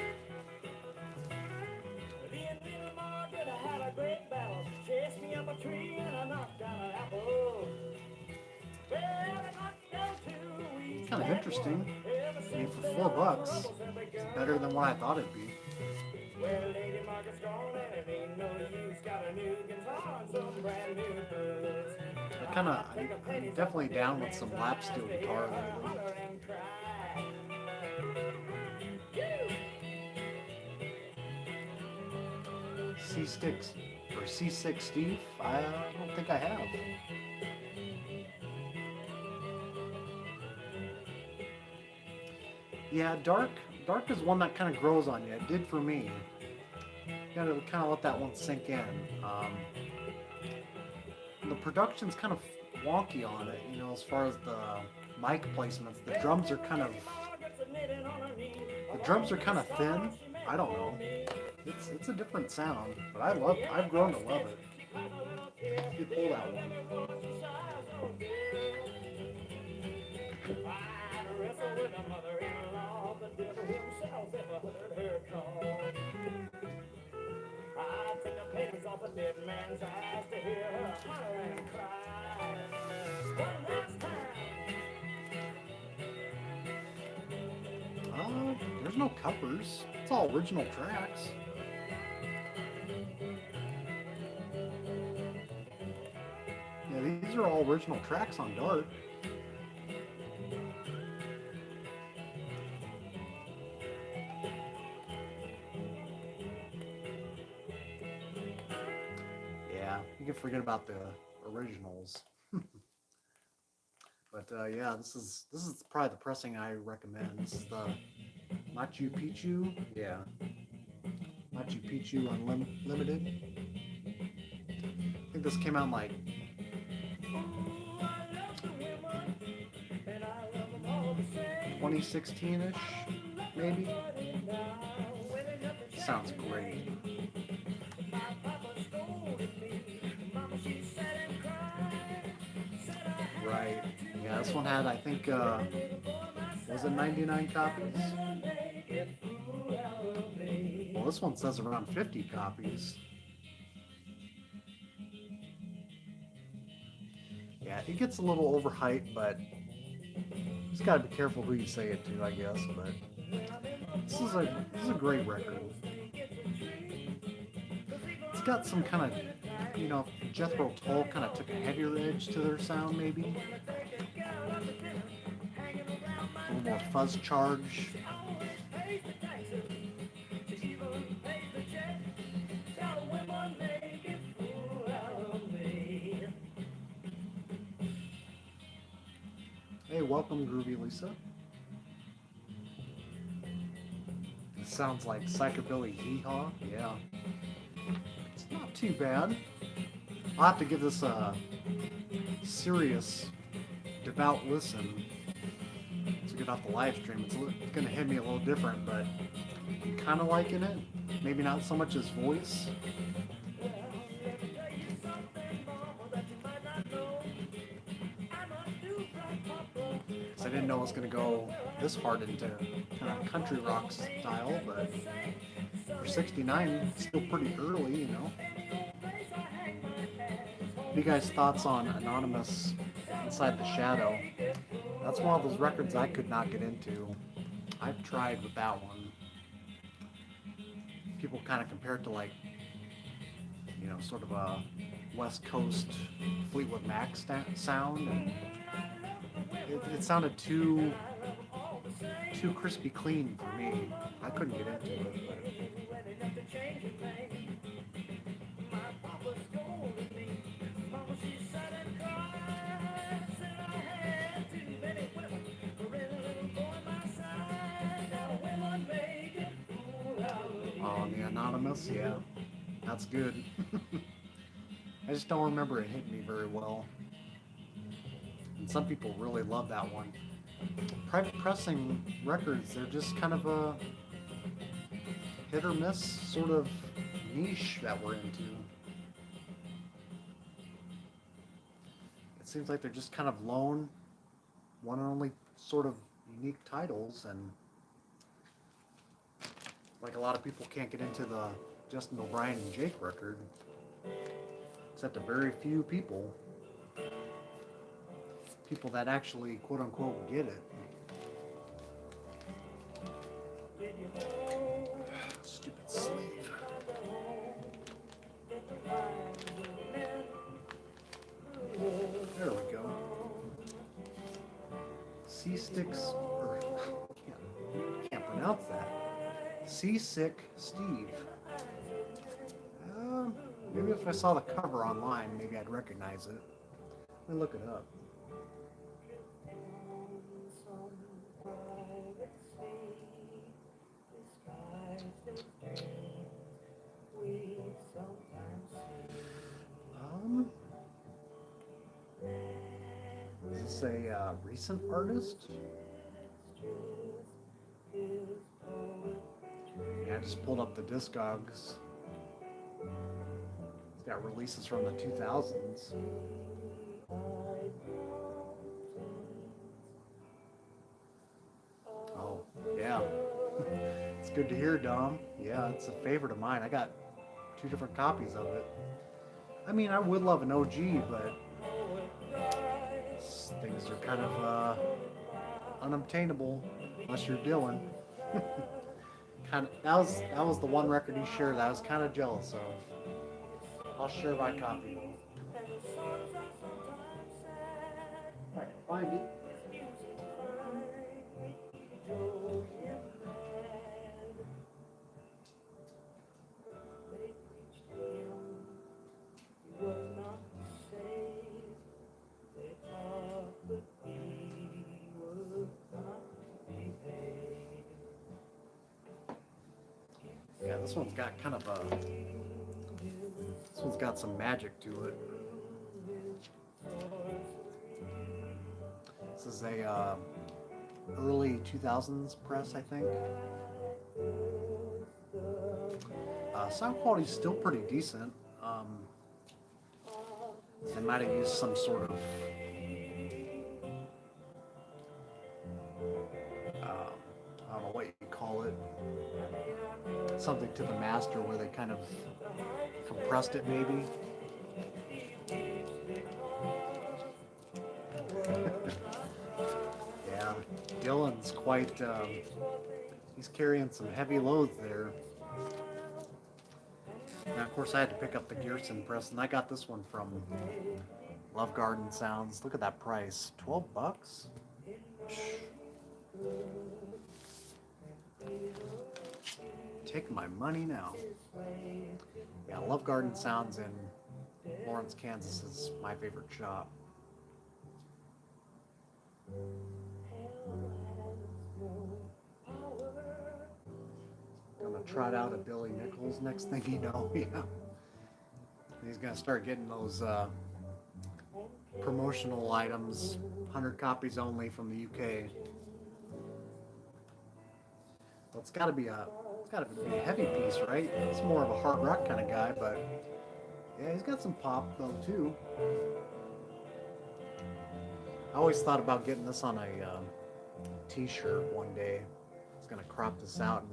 Kind of interesting. I mean, for $4, it's better than what I thought it'd be. Well, Lady Margaret's gone and it ain't no use. Got a new guitar and some brand new boots. I'm definitely down with some lap steel guitar lately. C6 or C6 Steve? I don't think I have. Yeah, dark is one that kind of grows on you. It did for me. You gotta kind of let that one sink in. The production's kind of wonky on it, you know, as far as the mic placements. The drums are kind of thin. I don't know. It's a different sound, but I've grown to love it. You pull that one. I take the papers off a dead man's eyes to hear her holler and cry. One last time. There's no covers. It's all original tracks. Yeah, these are all original tracks on Dark. Yeah, you can forget about the originals. But yeah, this is probably the pressing I recommend. This is the Machu Picchu. Yeah, Machu Picchu Unlimited. I think this came out in like 2016-ish, maybe. Sounds great. Right. Yeah, this one had, I think, was it 99 copies? Well, this one says around 50 copies. Yeah, it gets a little overhyped, but you just gotta be careful who you say it to, I guess. But this is a great record. It's got some kind of, you know, Jethro Tull kind of took a heavier edge to their sound, maybe. A little more fuzz charge. Hey, welcome, Groovy Lisa. It sounds like Psychobilly Hee-Haw. Yeah. It's not too bad. I'll have to give this a serious, devout listen to get off the live stream. It's going to hit me a little different, but I'm kind of liking it. Maybe not so much his voice. I didn't know it was going to go this hard into kind of country rock style, but for 69, it's still pretty early, you know. What are you guys' thoughts on Anonymous Inside the Shadow? That's one of those records I could not get into. I've tried with that one. People kind of compare it to, like, you know, sort of a West Coast Fleetwood Mac sound, and it sounded too crispy clean for me. I couldn't get into it. Oh, the Anonymous, yeah, that's good. I just don't remember it hitting me very well. And some people really love that one. Private pressing records, they're just kind of a hit or miss sort of niche that we're into. It seems like they're just kind of lone, one and only sort of unique titles, and like a lot of people can't get into the Justin O'Brien and Jake record, except a very few people that actually quote unquote get it. Sticks, or can't pronounce that. Seasick Steve. Maybe if I saw the cover online, maybe I'd recognize it. Let me look it up. Is this a recent artist? Yeah, I just pulled up the Discogs. It's got releases from the 2000s. Oh, yeah. It's good to hear, Dom. Yeah, it's a favorite of mine. I got 2 different copies of it. I mean, I would love an OG, but things are kind of unobtainable unless you're Dylan. That was the one record he shared that I was kind of jealous of. I'll share my copy though. If I can find it. Yeah, this one's got kind of a. This one's got some magic to it. This is a early 2000s press, I think. Sound quality's still pretty decent. They might have used some sort of I don't know what you call it, something to the master where they kind of compressed it maybe. Yeah, Dylan's quite, he's carrying some heavy loads there. Now, of course, I had to pick up the Gearson press, and I got this one from Love Garden Sounds. Look at that price, $12. Take my money now. Yeah, Love Garden Sounds in Lawrence, Kansas is my favorite shop. Gonna trot out a Billy Nichols next thing you know. Yeah. He's gonna start getting those promotional items, 100 copies only from the UK. Well, it's gotta be a heavy piece, right? It's more of a hard rock kind of guy, but yeah, he's got some pop though too. I always thought about getting this on a t-shirt one day. I was gonna crop this out and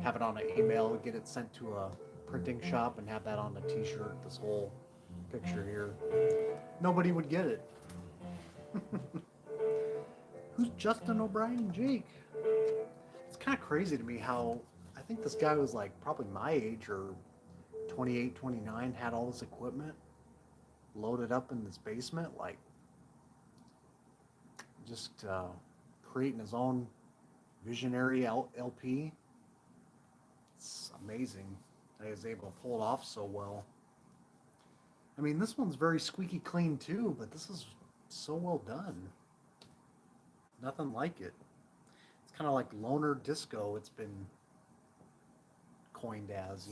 have it on an email, get it sent to a printing shop, and have that on a t-shirt. This whole picture here, nobody would get it. Who's Justin O'Brien Jake? It's kind of crazy to me how I think this guy was like probably my age or 28, 29, had all this equipment loaded up in this basement, like just creating his own visionary LP. It's amazing that he was able to pull it off so well. I mean, this one's very squeaky clean too, but this is so well done. Nothing like it. It's kind of like loner disco. It's been coined as,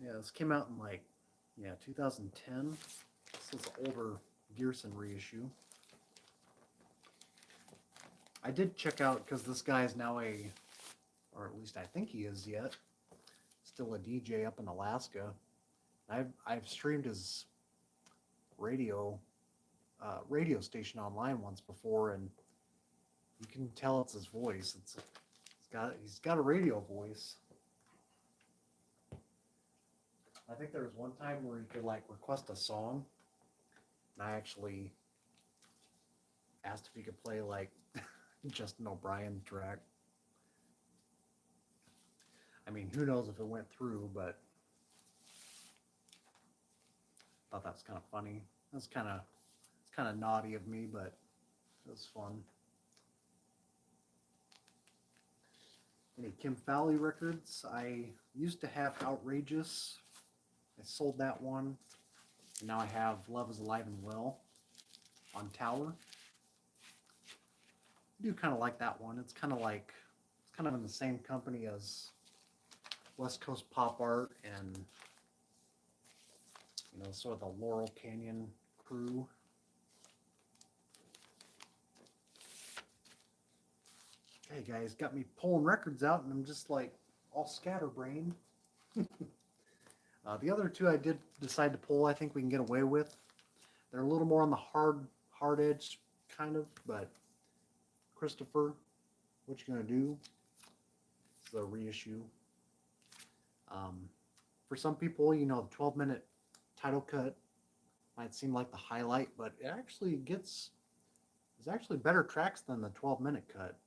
Yeah, this came out in 2010. This is an older Gearson reissue. I did check out, because this guy is now or at least I think he is yet, still a DJ up in Alaska. I've streamed his radio station online once before, and you can tell it's his voice. He's got a radio voice. I think there was one time where you could request a song, and I actually asked if he could play Justin O'Brien track. I mean, who knows if it went through, but Thought that was kind of funny. It's kind of naughty of me, but it was fun. Any Kim Fowley records? I used to have Outrageous. I sold that one. And now I have Love is Alive and Well on Tower. I do kind of like that one. It's kind of in the same company as West Coast Pop Art and, you know, sort of the Laurel Canyon crew. Hey guys, got me pulling records out, and I'm just like all scatterbrained. The other two I did decide to pull. I think we can get away with. They're a little more on the hard edge, kind of. But Christopher, what you gonna do? It's the reissue. For some people, you know, the 12-minute title cut might seem like the highlight, but it actually there's actually better tracks than the 12-minute cut.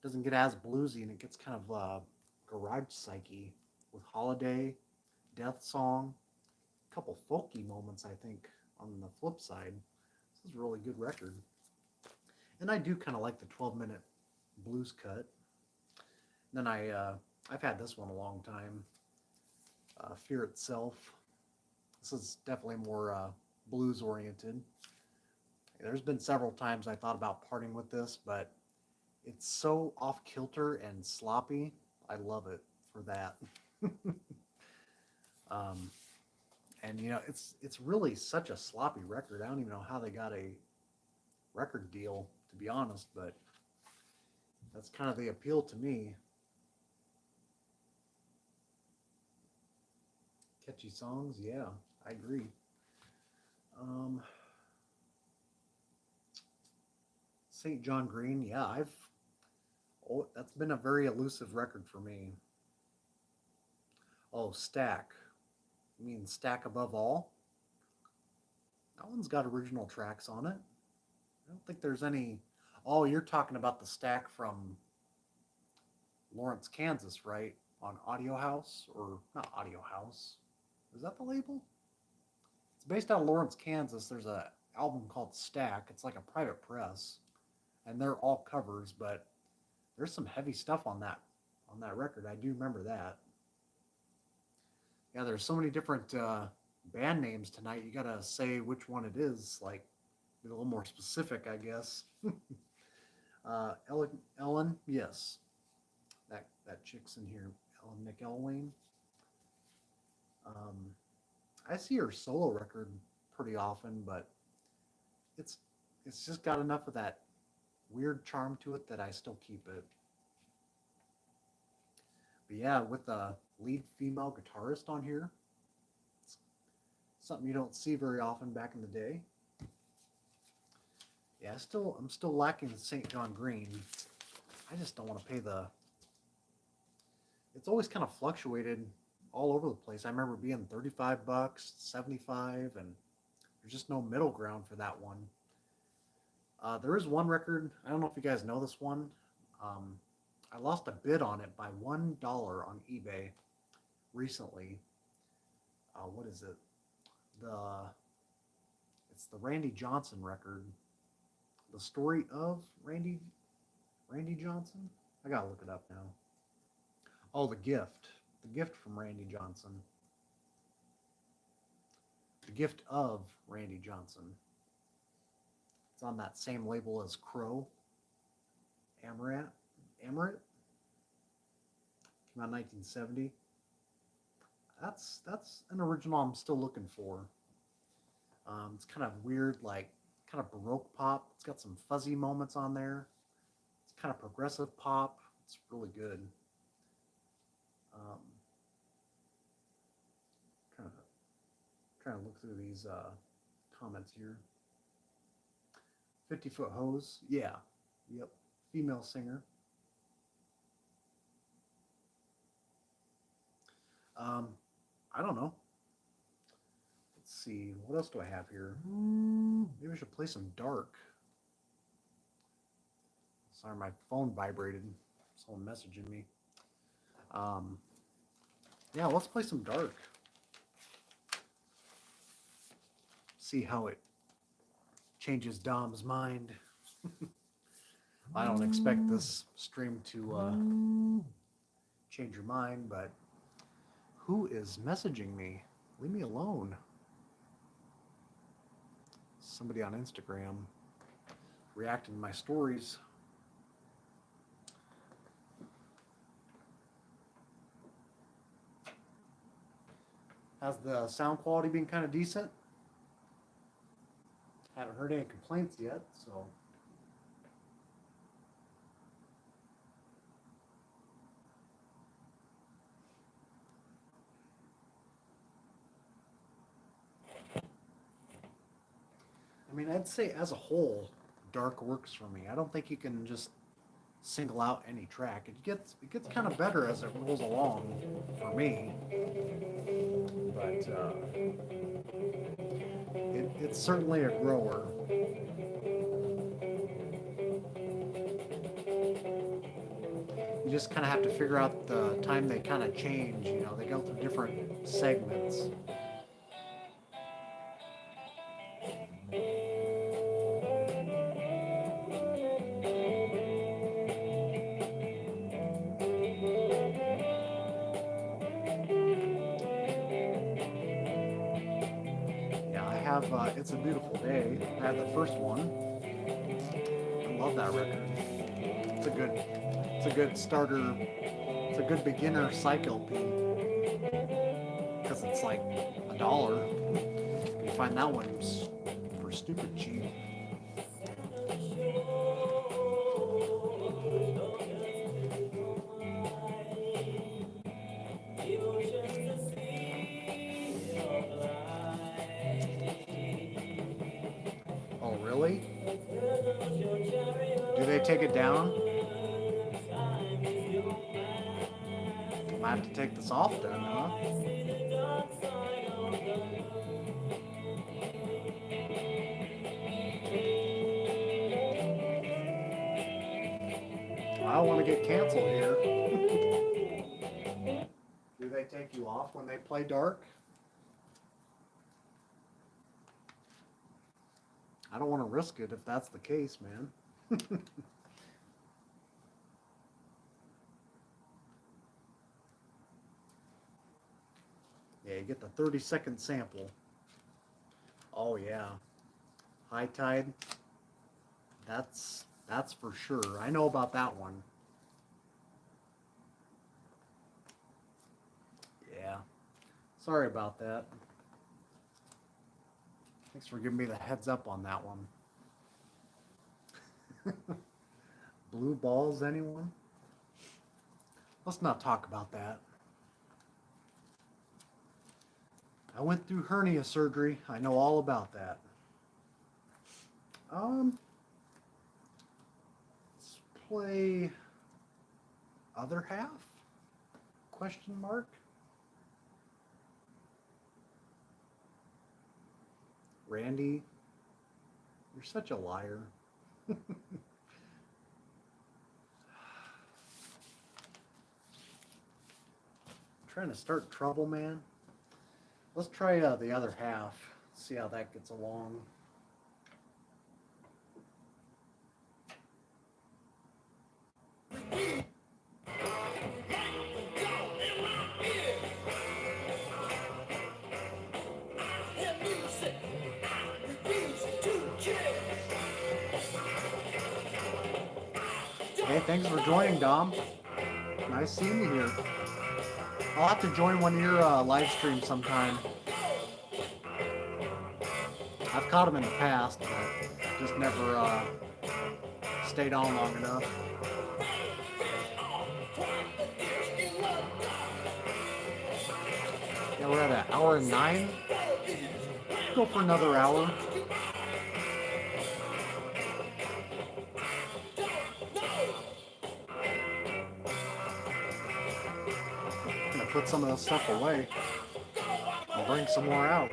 It doesn't get as bluesy, and it gets kind of garage psyche with Holiday, Death Song, a couple folky moments, I think, on the flip side. This is a really good record. And I do kind of like the 12-minute blues cut. And then I've had this one a long time. Fear Itself. This is definitely more blues oriented. There's been several times I thought about parting with this, but it's so off kilter and sloppy. I love it for that. And you know, it's really such a sloppy record. I don't even know how they got a record deal, to be honest, but that's kind of the appeal to me. Catchy songs, yeah, I agree. St. John Green, yeah, that's been a very elusive record for me. Oh, Stack. You mean Stack Above All? That one's got original tracks on it. I don't think there's any. Oh, you're talking about the Stack from Lawrence, Kansas, right? On Audio House, or not Audio House. Is that the label? It's based out of Lawrence, Kansas. There's a album called Stack. It's like a private press, and they're all covers, but there's some heavy stuff on that record. I do remember that. Yeah, there's so many different band names tonight. You gotta say which one it is. Like, be a little more specific, I guess. Ellen, yes, that chick's in here. Ellen McElwain. I see her solo record pretty often, but it's it's just got enough of that weird charm to it that I still keep it. But yeah, with the lead female guitarist on here, it's something you don't see very often back in the day. Yeah, I'm still lacking St. John Green. I just don't want to pay the. It's always kind of fluctuated all over the place. I remember being $35, 75, and there's just no middle ground for that one. There is one record. I don't know if you guys know this one. I lost a bid on it by $1 on eBay recently. What is it? It's the Randy Johnson record. The story of Randy Johnson. I gotta look it up now. Oh, The Gift from Randy Johnson. The Gift of Randy Johnson. It's on that same label as Crow. Amaret. Came out in 1970. That's an original I'm still looking for. It's kind of weird, like kind of Baroque pop. It's got some fuzzy moments on there. It's kind of progressive pop. It's really good. Kind of trying to look through these comments here. 50-Foot Hose, yeah, yep, female singer. I don't know. Let's see, what else do I have here? Maybe I should play some Dark. Sorry, my phone vibrated. Someone messaging me. Yeah, let's play some Dark. see how it changes Dom's mind. I don't expect this stream to change your mind, but who is messaging me? Leave me alone. Somebody on Instagram reacting to my stories. Has the sound quality been kind of decent? Haven't heard any complaints yet, so. I mean, I'd say as a whole, dark works for me. I don't think you can just single out any track. It gets kind of better as it rolls along for me. But it's certainly a grower. You just kind of have to figure out the time they kind of change. You know, they go through different segments. Yeah, I have It's a Beautiful Day. I had the first one. I love that record. It's a good starter. It's a good beginner psych LP because it's like $1. You find that one for stupid cheap. Oh, really? Do they take it down? I have to take this off then, huh? I don't want to get canceled here. Do they take you off when they play dark? I don't want to risk it if that's the case, man. Yeah, you get the 30-second sample. Oh yeah. High Tide. That's for sure. I know about that one. Yeah. Sorry about that. Thanks for giving me the heads up on that one. Blue balls, anyone? Let's not talk about that. I went through hernia surgery. I know all about that. Let's play Other Half? Question mark? Randy, you're such a liar. Trying to start trouble, man. Let's try the Other Half. See how that gets along. Hey, thanks for joining, Dom. Nice seeing you here. I'll have to join one of your live streams sometime. I've caught them in the past, but just never stayed on long enough. Yeah, we're at 1:09. Go for another hour. I'm gonna put some of this stuff away and bring some more out.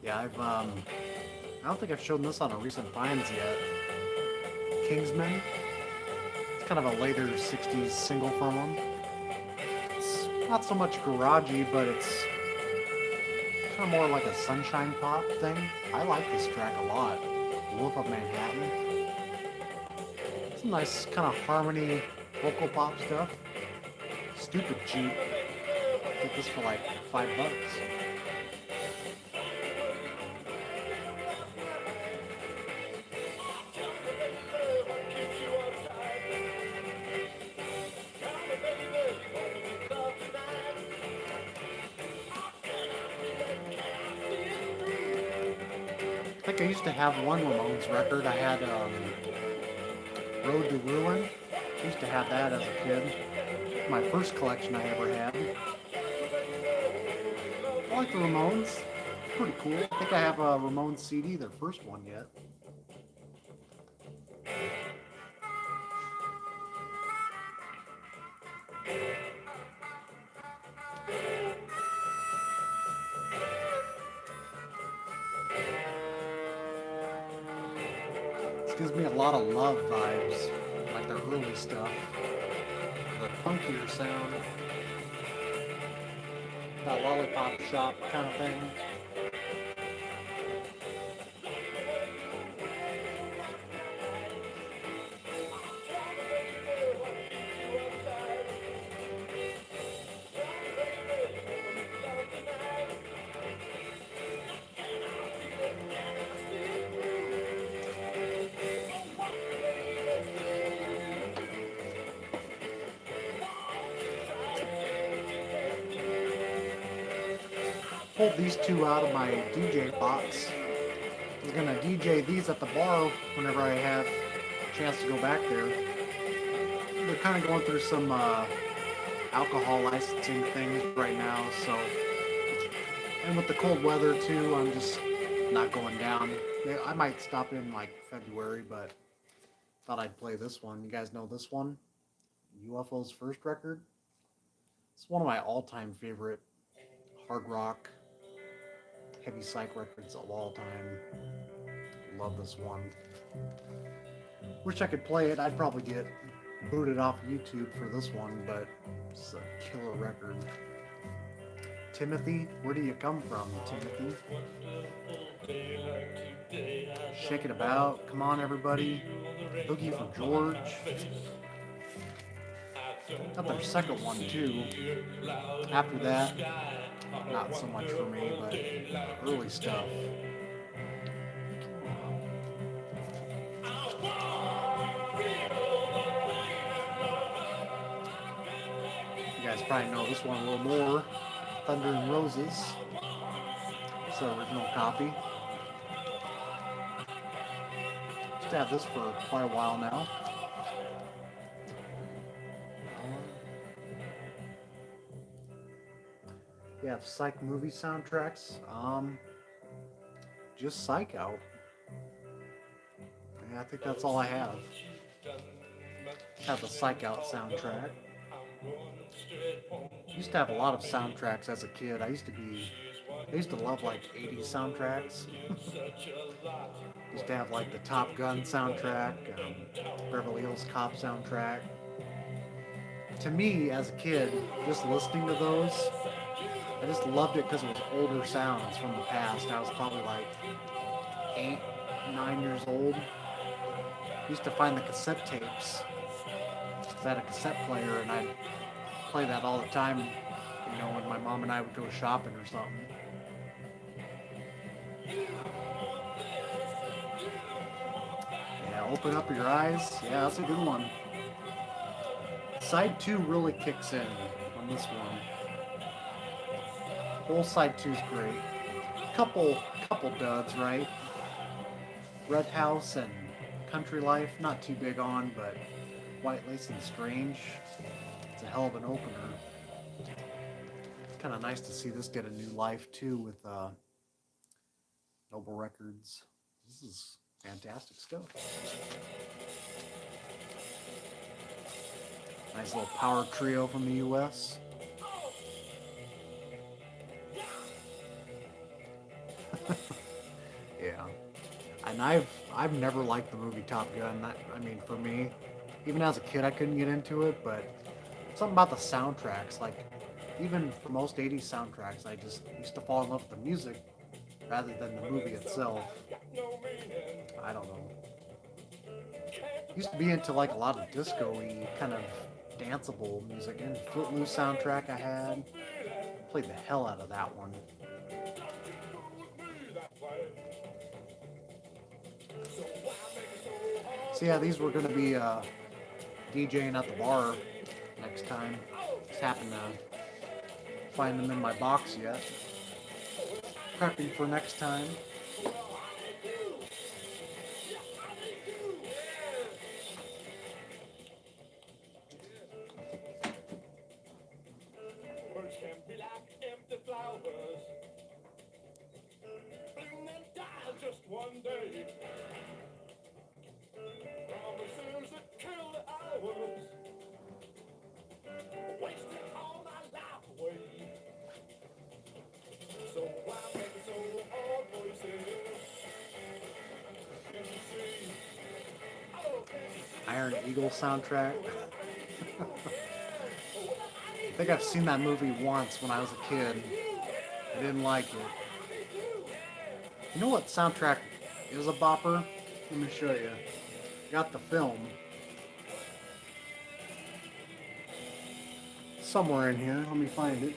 Yeah, I don't think I've shown this on a recent Finds yet. Kingsman. It's kind of a later 60s single from him. It's not so much garagey, but it's kind of more like a sunshine pop thing. I like this track a lot. Wolf of Manhattan. Some nice kind of harmony, vocal pop stuff. Stupid cheap. Get this for like $5. I think I used to have one Ramones record. I had Road to Ruin. I used to have that as a kid. My first collection I ever had. I like the Ramones. Pretty cool. I think I have a Ramones CD, their first one yet. This gives me a lot of Love vibes, like their early stuff. The punkier sound. That lollipop shop kind of thing. Pulled these two out of my DJ box. I was gonna DJ these at the bar whenever I have a chance to go back there. They're kind of going through some alcohol licensing things right now, so, and with the cold weather too, I'm just not going down. I might stop in like February, but thought I'd play this one. You guys know this one? UFO's first record. It's one of my all-time favorite hard rock, heavy psych records of all time. Love this one. Wish I could play it. I'd probably get booted off YouTube for this one, but it's a killer record. Timothy, where do you come from, Timothy? Shake It About, come on everybody. Boogie for George. Got their second one too. After that, not so much for me, but early stuff. You guys probably know this one a little more. Thunder and Roses. It's the original copy. Just had this for quite a while now. You have Psych movie soundtracks. Just Psych out. Yeah, I think that's all I have. Have the Psych Out soundtrack. Used to have a lot of soundtracks as a kid. I used to love like 80s soundtracks. Used to have like the Top Gun soundtrack, Beverly Hills Cop soundtrack. To me, as a kid, just listening to those, I just loved it because it was older sounds from the past. I was probably like 8, 9 years old. Used to find the cassette tapes. I had a cassette player and I'd play that all the time, you know, when my mom and I would go shopping or something. Yeah, Open Up Your Eyes. Yeah, that's a good one. Side 2 really kicks in on this one. Whole side 2 is great. Couple duds, right? Red House and Country Life, not too big on, but White Lace and Strange, it's a hell of an opener. It's kind of nice to see this get a new life too with Noble Records. This is fantastic stuff. Nice little power trio from the US. and I've never liked the movie Top Gun. I mean, for me, even as a kid, I couldn't get into it. But something about the soundtracks, like even for most '80s soundtracks, I just used to fall in love with the music rather than the movie itself. I don't know. Used to be into like a lot of disco-y kind of danceable music. And Footloose soundtrack I had, played the hell out of that one. So yeah, these were going to be DJing at the bar next time. Just happened to find them in my box yet. Prepping for next time. Words can be like empty flowers, bloom and die just one day. Promises that kill the hours, wasting all my life away. So why make it so hard voices? Can you see? Oh, can you see? Iron Eagle soundtrack. I think I've seen that movie once when I was a kid. I didn't like it. You know what soundtrack is a bopper? Let me show you. Got the film. Somewhere in here. Let me find it.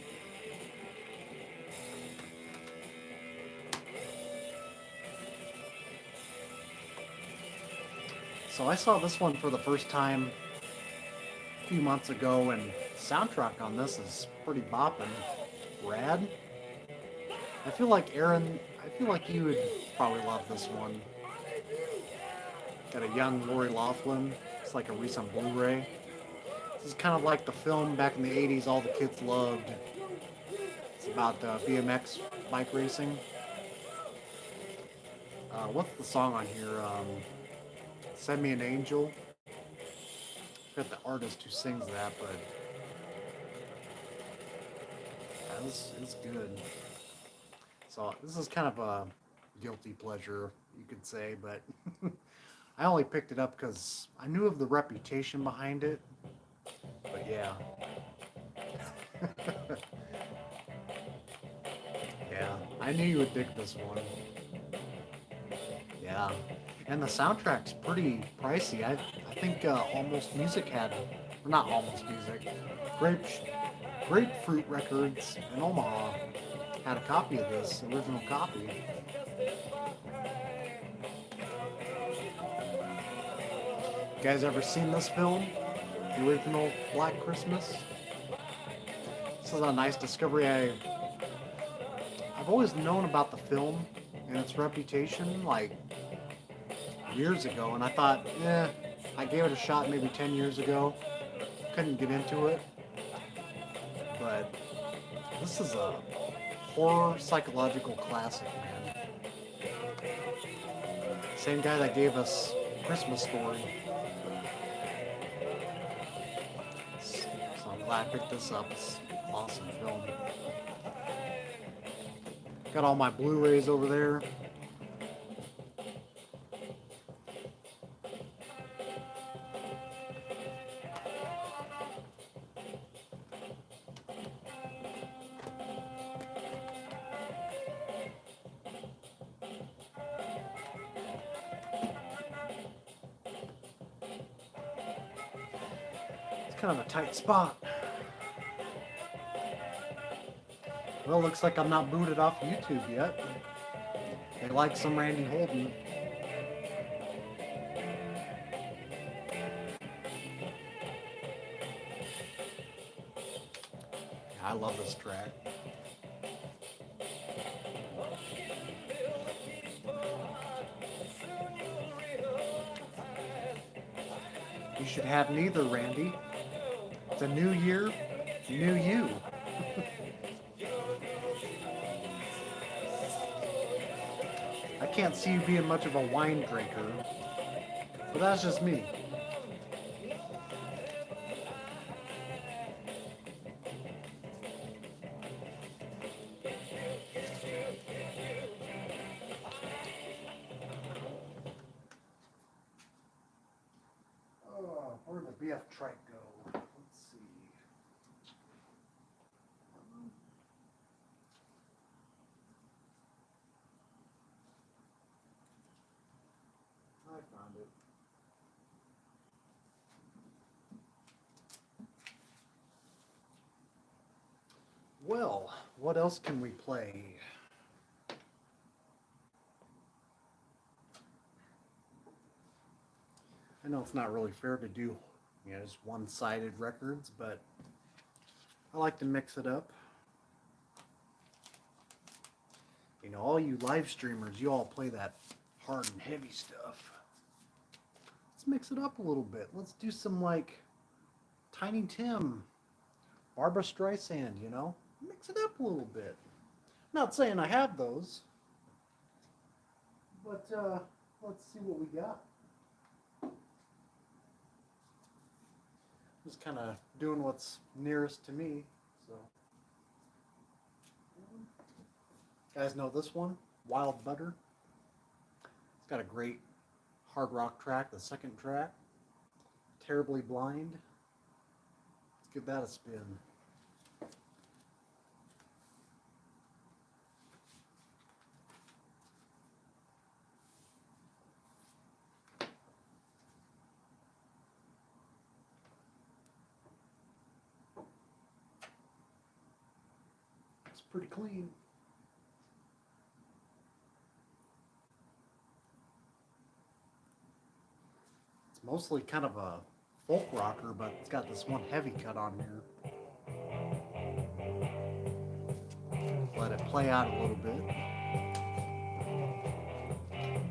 So I saw this one for the first time a few months ago, and the soundtrack on this is pretty bopping. Rad. I feel like you would probably love this one. Got a young Lori Loughlin. It's like a recent Blu-ray. This is kind of like the film back in the 80s all the kids loved. It's about BMX bike racing. What's the song on here? Send Me an Angel. I forget the artist who sings that, but yeah, this is good. So this is kind of a guilty pleasure, you could say, but I only picked it up because I knew of the reputation behind it. But yeah. Yeah, I knew you would dig this one. Yeah. And the soundtrack's pretty pricey. I think Almost Music had, or not Almost Music, Grape, Grapefruit Records in Omaha had a copy of this, original copy. You guys ever seen this film? The original Black Christmas? This is a nice discovery. I've always known about the film and its reputation, like years ago, and I thought, I gave it a shot maybe 10 years ago. Couldn't get into it. But this is a horror psychological classic, man. Same guy that gave us Christmas Story. So I'm glad I picked this up. It's an awesome film. Got all my Blu-rays over there. Kind of a tight spot. Well, looks like I'm not booted off YouTube yet. They like some Randy Holden. Yeah, I love this track. You should have neither, Randy. It's a new year, new you. I can't see you being much of a wine drinker, but that's just me. 3F Trike go? Let's see. I found it. Well, what else can we play? I know it's not really fair to do, just one-sided records, but I like to mix it up. All you live streamers, you all play that hard and heavy stuff. Let's mix it up a little bit. Let's do some like Tiny Tim, Barbara Streisand, Mix it up a little bit. Not saying I have those, but let's see what we got. Just kind of doing what's nearest to me. So, guys know this one, Wild Butter. It's got a great hard rock track, the second track, Terribly Blind. Let's give that a spin. It's pretty clean. It's mostly kind of a folk rocker, but it's got this one heavy cut on here. Let it play out a little bit.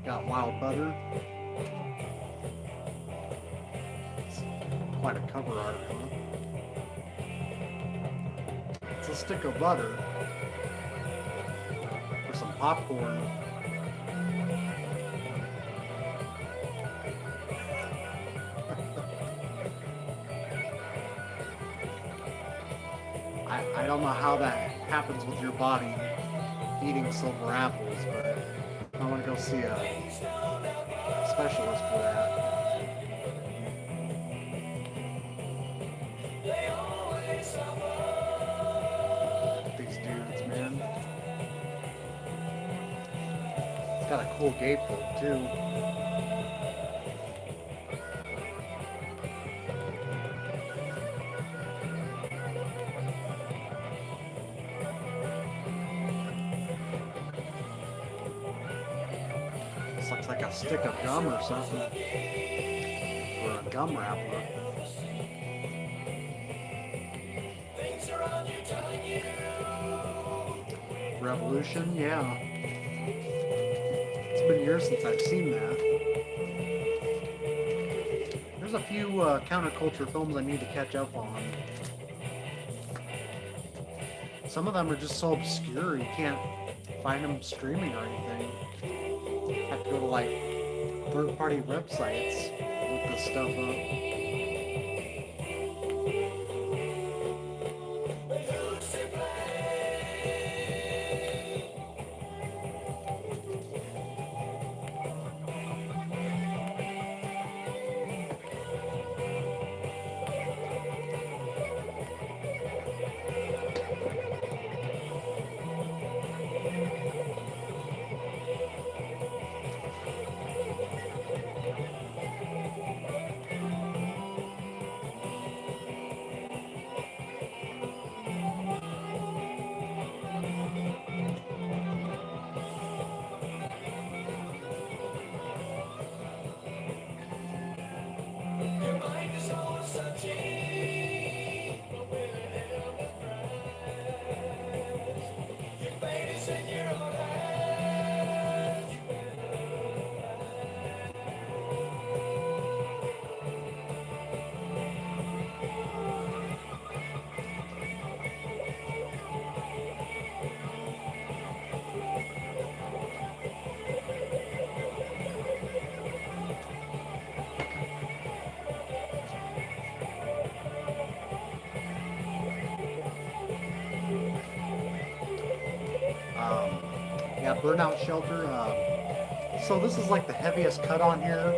Got Wild Butter. It's quite a cover art, huh? It's a stick of butter for some popcorn. I don't know how that happens with your body eating silver apples, but I want to go see a specialist for that. These dudes, man. It's got a cool gatefold too. This looks like a stick of gum or something. Or a gum wrapper. Revolution, yeah. It's been years since I've seen that. There's a few counterculture films I need to catch up on. Some of them are just so obscure you can't find them streaming or anything. You have to go to like third-party websites to look this stuff up. Yeah, Burnout Shelter. So this is like the heaviest cut on here.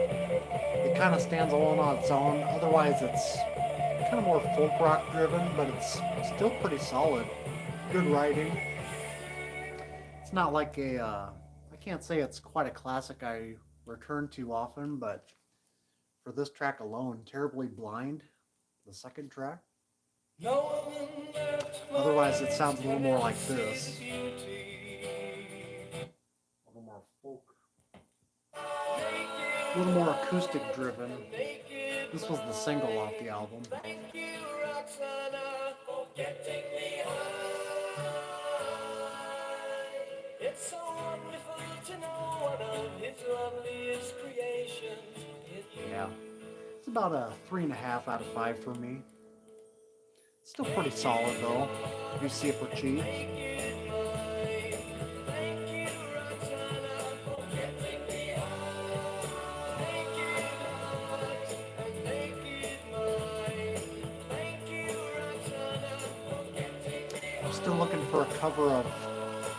it kind of stands alone on its own. Otherwise, it's kind of more folk rock driven, but it's still pretty solid. Good writing. It's not like I can't say it's quite a classic I return to often, but for this track alone, Terribly Blind, the second track. Otherwise, it sounds a little more like this. A little more folk. A little more acoustic driven. This was the single off the album. It's so wonderful to know one of his loveliest creations. Yeah. It's about a 3.5 out of 5 for me. Still pretty solid though, if you see it for cheap. I'm still looking for a cover of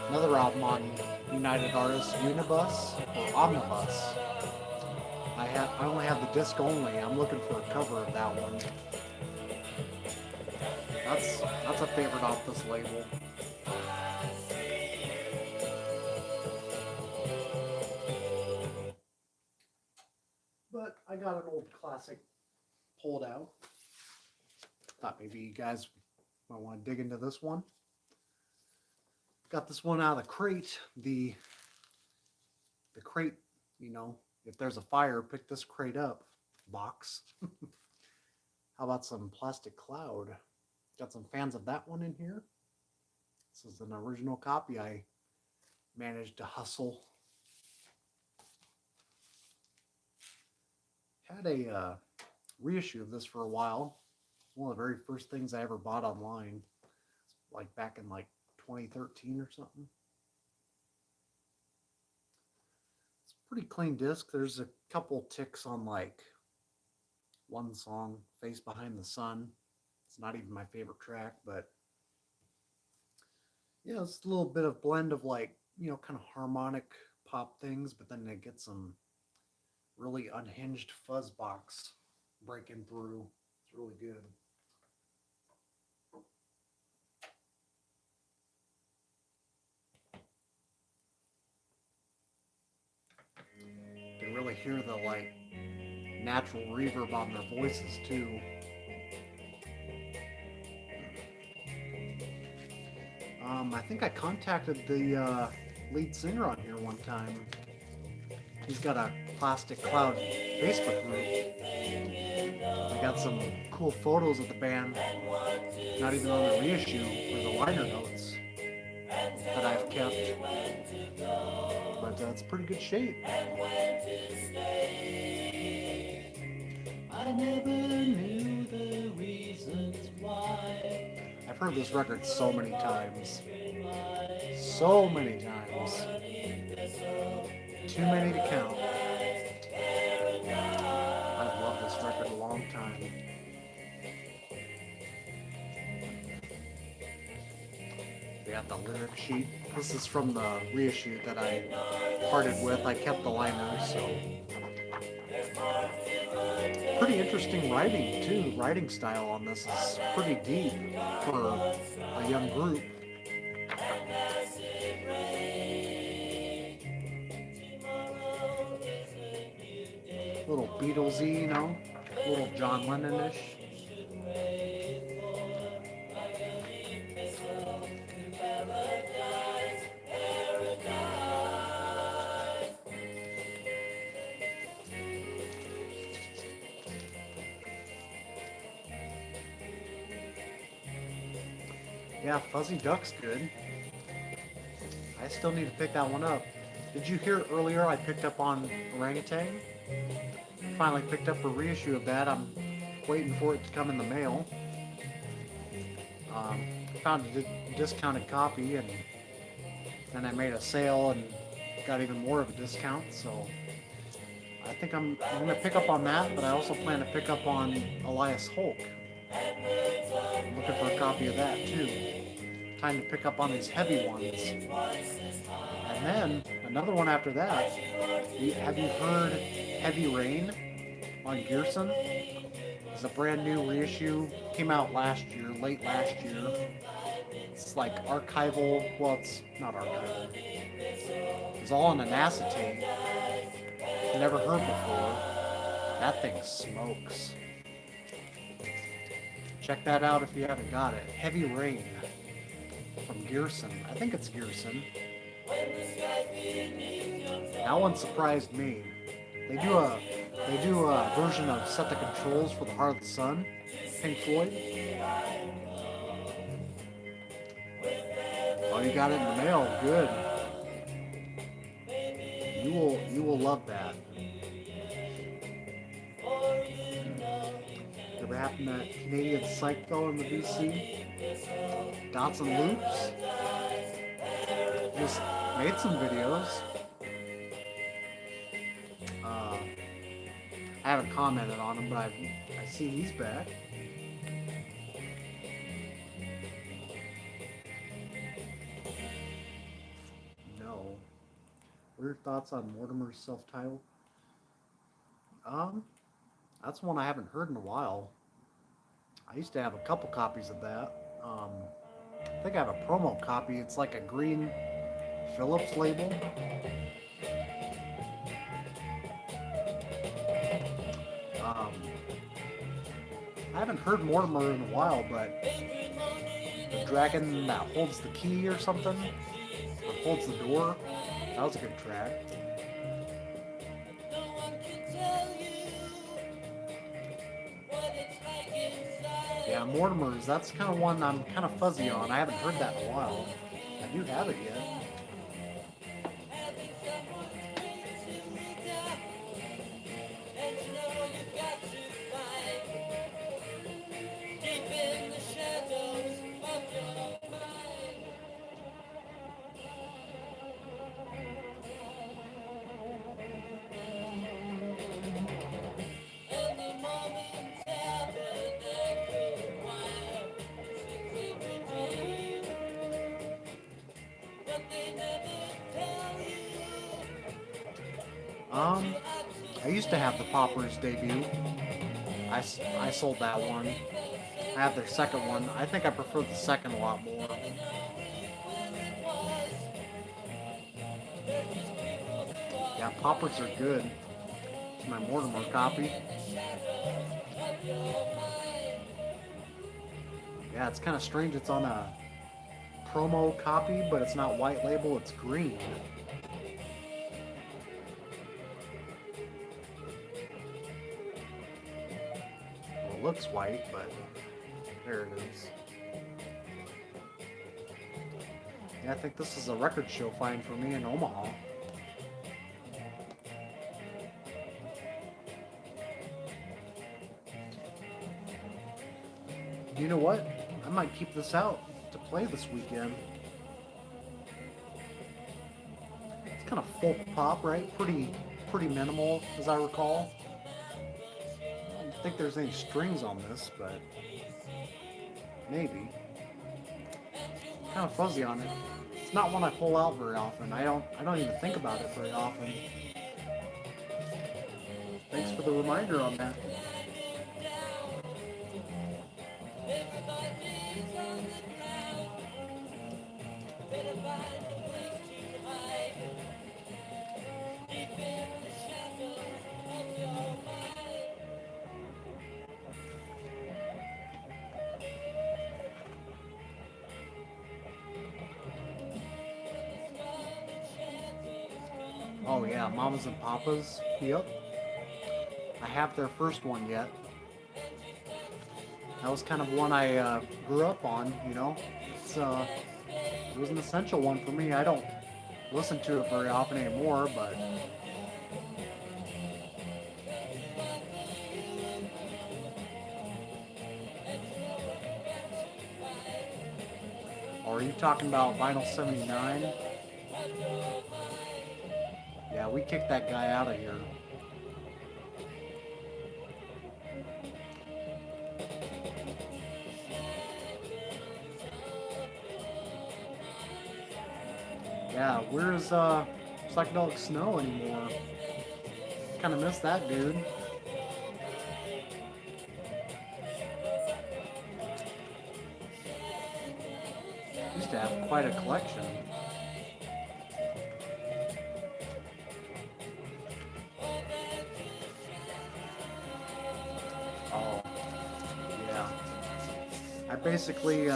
another album on United Artists, Omnibus. I only have the disc only. I'm looking for a cover of that one. That's a favorite off this label. But I got an old classic pulled out. Thought maybe you guys might want to dig into this one. Got this one out of the crate. The crate, you know, if there's a fire, pick this crate up box. How about some Plastic Cloud? Got some fans of that one in here. This is an original copy I managed to hustle. Had a reissue of this for a while. One of the very first things I ever bought online, like back in like 2013 or something. It's a pretty clean disc. There's a couple ticks on like one song, Face Behind the Sun. It's not even my favorite track, but yeah, it's a little bit of blend of like, you know, kind of harmonic pop things, but then they get some really unhinged fuzz box breaking through. It's really good. You can really hear the like natural reverb on their voices too. I think I contacted the lead singer on here one time. He's got a Plastic Cloud Facebook group. I got some cool photos of the band, not even on the reissue or the liner notes that I've kept. But it's pretty good shape. I never knew the reasons why. I've heard this record so many times. So many times. Too many to count. I've loved this record a long time. We got the lyric sheet. This is from the reissue that I parted with. I kept the liners, so. Pretty interesting writing, too. Writing style on this is pretty deep for a young group. Little Beatlesy, you know, little John Lennon-ish. Yeah, Fuzzy Duck's good. I still need to pick that one up. Did you hear earlier I picked up on Orangutan? Finally picked up a reissue of that. I'm waiting for it to come in the mail. Found a discounted copy, and then I made a sale and got even more of a discount. So I think I'm going to pick up on that, but I also plan to pick up on Elias Hulk. I'm looking for a copy of that too. Time to pick up on these heavy ones. And then another one after that. Have you heard Heavy Rain? on Gearson. It's a brand new reissue. Came out last year, late last year. It's like archival. Well, it's not archival. It's all on an acetate. Never heard before. That thing smokes. Check that out if you haven't got it. Heavy Rain from Gearson. I think it's Gearson. That one surprised me. They do a version of Set the Controls for the Heart of the Sun, Pink Floyd. Oh, you got it in the mail. Good. You will love that. Ever happened to that Canadian psych fellow in the BC? Dots and Loops? Just made some videos. I haven't commented on him, but I see he's back. No. What are your thoughts on Mortimer's self-titled? That's one I haven't heard in a while. I used to have a couple copies of that. I think I have a promo copy. It's like a green Phillips label. I haven't heard Mortimer in a while, but the dragon that holds the key or something, or holds the door, that was a good track. Yeah, Mortimer's, that's kind of one I'm kind of fuzzy on. I haven't heard that in a while. I do have it yet. I used to have the Poppers debut. I sold that one. I have their second one. I think I prefer the second a lot more. Yeah, Poppers are good. It's my Mortimer copy. Yeah, it's kind of strange. It's on a promo copy, but it's not white label, it's green. Well, it looks white, but there it is. Yeah, I think this is a record show find for me in Omaha. You know what? I might keep this out to play this weekend. It's kind of folk pop, right? Pretty minimal, as I recall. I don't think there's any strings on this, but maybe. Kind of fuzzy on it. It's not one I pull out very often. I don't even think about it very often. Thanks for the reminder on that. Oh yeah, Mamas and Papas. Yep. I have their first one yet. That was kind of one I grew up on, you know. It was an essential one for me. I don't listen to it very often anymore, but or are you talking about Vinyl 79? Yeah, we kicked that guy out of here. Yeah, where's Psychedelic Snow anymore? Kind of miss that dude. quite a collection. Oh, yeah. I basically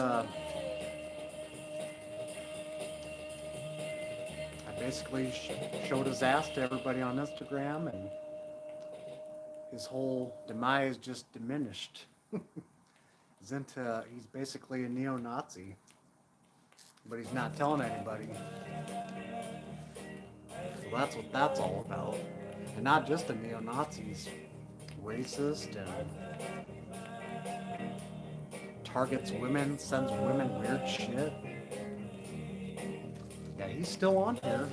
showed his ass to everybody on Instagram, and his whole demise just diminished. He's basically a neo-Nazi, but he's not telling anybody. So that's what that's all about. And not just a neo-Nazi, he's racist and targets women, sends women weird shit. Yeah, he's still on here.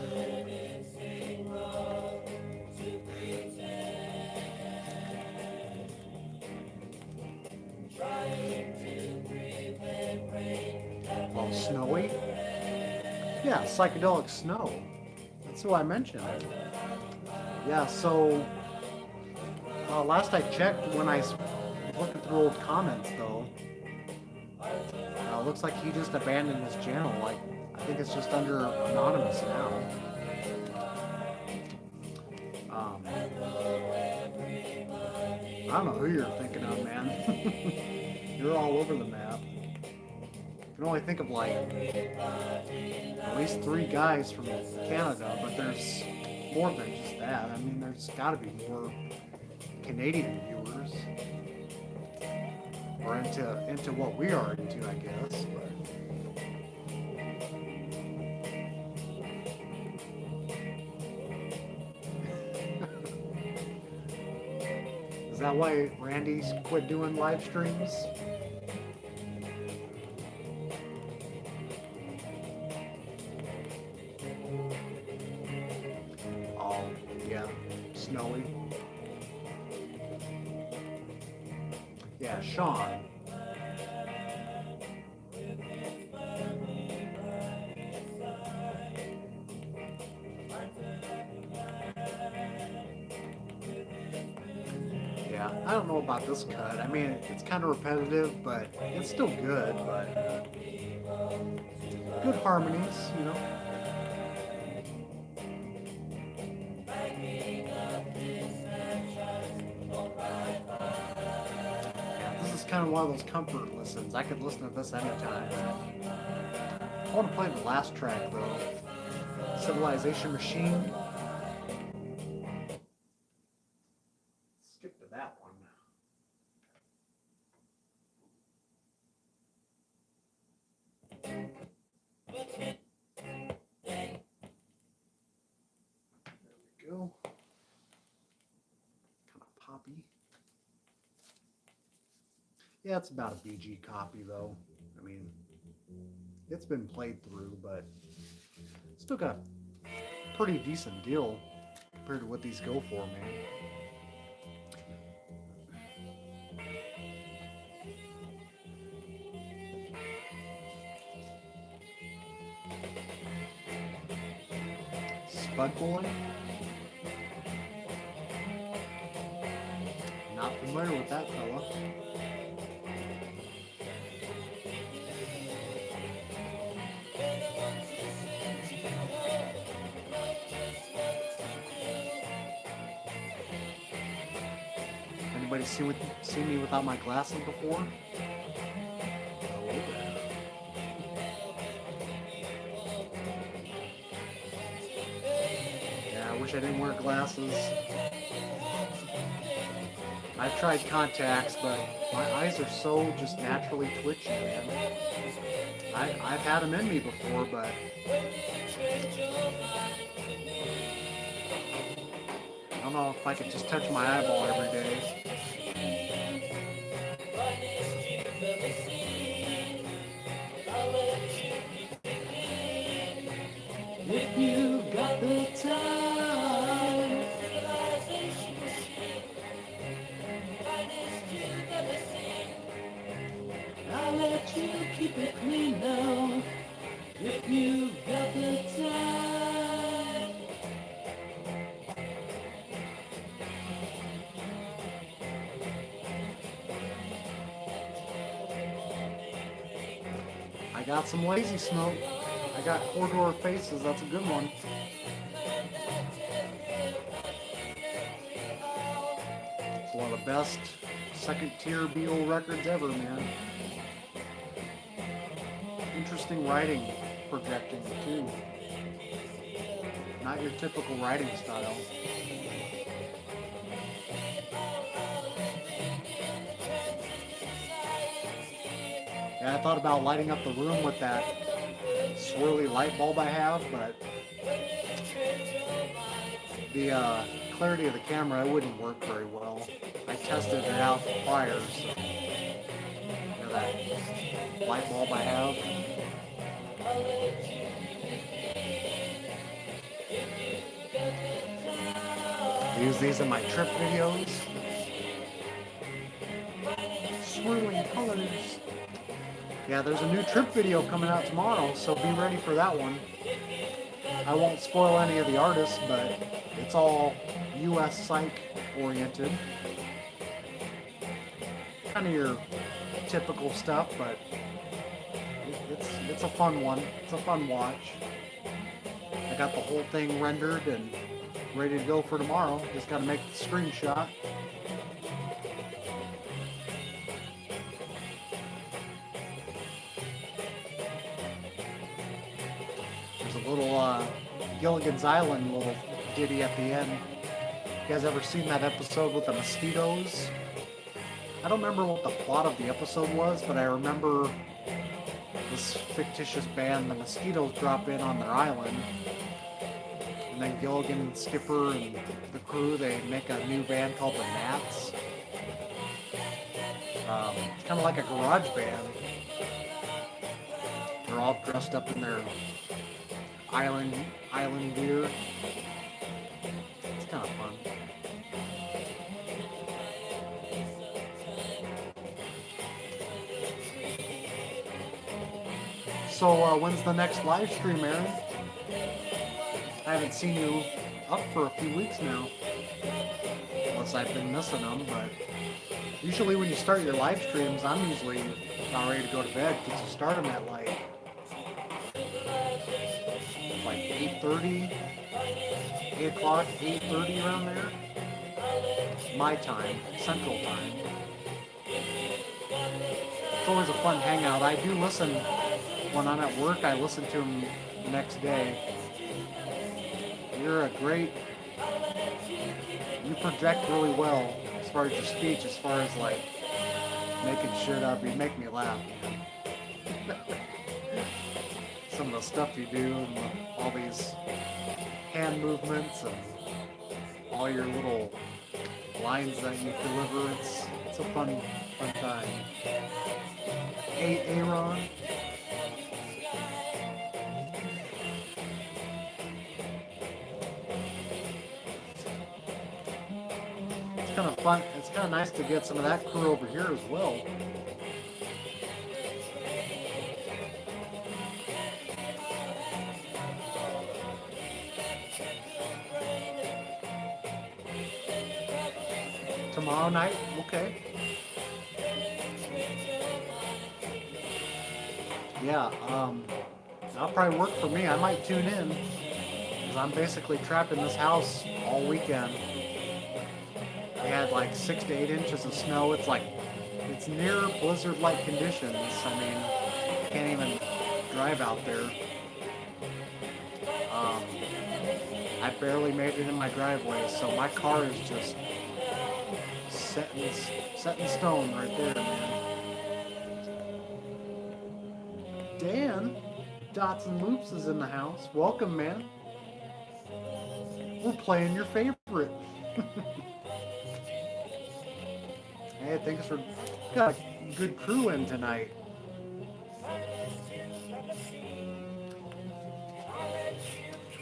Oh, Snowy? Yeah, Psychedelic Snow. That's who I mentioned. Yeah, so last I checked, when I was looking through old comments, though, looks like he just abandoned his channel. Like, I think it's just under anonymous now. I don't know who you're thinking of, man. You're all over the map. You can only think of like at least 3 guys from Canada, but there's more than just that. I mean, there's got to be more Canadian viewers, or into what we are into, I guess. But is that why Randy's quit doing live streams? Oh, yeah, Snowy. Yeah, Sean. Yeah, I don't know about this cut. I mean, it's kind of repetitive, but it's still good. But good harmonies, you know. Yeah, this is kind of one of those comfort listens. I could listen to this anytime. I want to play the last track though. Civilization Machine. Skip to that one. There we go. Kind of poppy. Yeah, it's about a BG copy though. I mean, it's been played through, but still got a pretty decent deal compared to what these go for, man. Spud Boy? Not familiar with that fella. Anybody seen me without my glasses before? Yeah, I wish I didn't wear glasses. I've tried contacts, but my eyes are so just naturally twitchy, man. I've had them in me before, but I don't know if I could just touch my eyeball every day. If you got the time, I'll let you keep it clean now. If you got the time. I got some lazy smoke. I got corridor faces. That's a good one. It's one of the best second tier Beatle records ever, man. Interesting writing, projecting too. Not your typical writing style. Yeah, I thought about lighting up the room with that swirly light bulb I have, but the clarity of the camera, it wouldn't work very well. I tested it out prior, so that light bulb I have. I use these in my trip videos. Swirling colors. Yeah, there's a new trip video coming out tomorrow, so be ready for that one. I won't spoil any of the artists, but it's all US psych oriented. Kind of your typical stuff, but it's a fun one. It's a fun watch. I got the whole thing rendered and ready to go for tomorrow. Just got to make the screenshot. There's a little Gilligan's Island little ditty at the end. You guys ever seen that episode with the mosquitoes? I don't remember what the plot of the episode was, but I remember this fictitious band, the Mosquitoes, drop in on their island. And then Gilligan and Skipper and the crew, they make a new band called the Gnats. It's kind of like a garage band. They're all dressed up in their island gear. It's kind of fun. So when's the next live stream, Aaron? I haven't seen you up for a few weeks now. Unless I've been missing them, but usually when you start your live streams, I'm usually not ready to go to bed because you start them at like 8:30, 8 o'clock, 8:30 around there. My time, Central Time. It's always a fun hangout. I do listen when I'm at work. I listen to them the next day. You're you project really well as far as your speech, as far as like making shit up. You make me laugh, man. Some of the stuff you do and all these hand movements and all your little lines that you deliver, it's a fun time. Aaron. It's kind of fun. It's kind of nice to get some of that crew over here as well. Tomorrow night? Okay. Yeah, that'll probably work for me. I might tune in because I'm basically trapped in this house all weekend. We had like 6 to 8 inches of snow. It's near blizzard-like conditions. I mean, can't even drive out there. I barely made it in my driveway, so my car is just set in stone right there, man. Dan, Dots and Loops is in the house. Welcome, man. We're playing your favorite. Hey, thanks for got a good crew in tonight.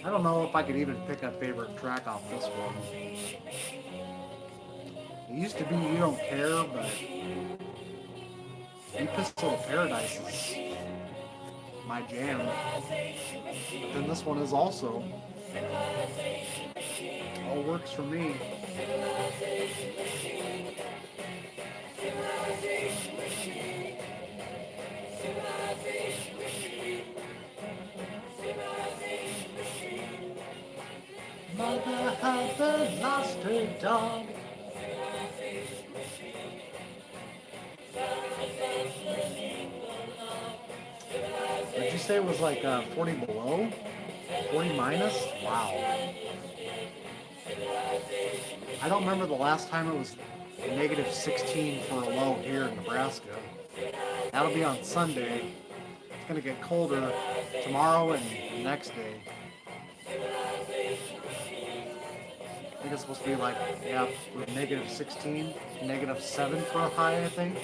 I don't know if I could even pick a favorite track off this one. It used to be You Don't Care, but Epistle of Paradise is my jam. But then this one is also. All works for me. Mother had lost her dog. Did you say it was like 40 below? 40 minus? Wow. I don't remember the last time it was negative 16 for a low here in Nebraska. That'll be on Sunday. It's going to get colder tomorrow and the next day. I think it's supposed to be like, yeah, negative 16, negative 7 for a high, I think.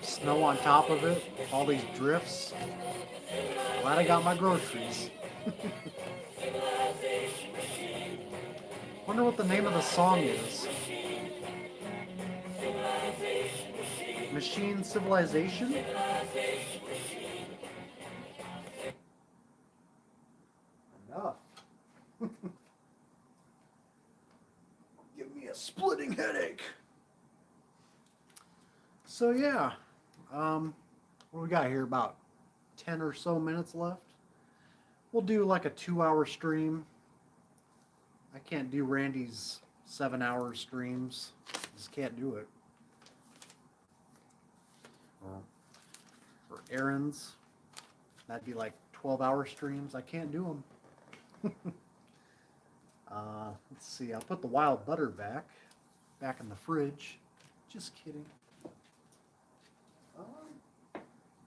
Snow on top of it, all these drifts. Glad I got my groceries. Wonder what the name of the song is. Machine Civilization? Enough. Give me a splitting headache. So yeah, what do we got here? About 10 or so minutes left. We'll do like a 2-hour stream. I can't do Randy's 7-hour streams. Just can't do it. Or Aaron's, that'd be like 12-hour streams. I can't do them. Let's see. I'll put the wild butter back in the fridge. Just kidding.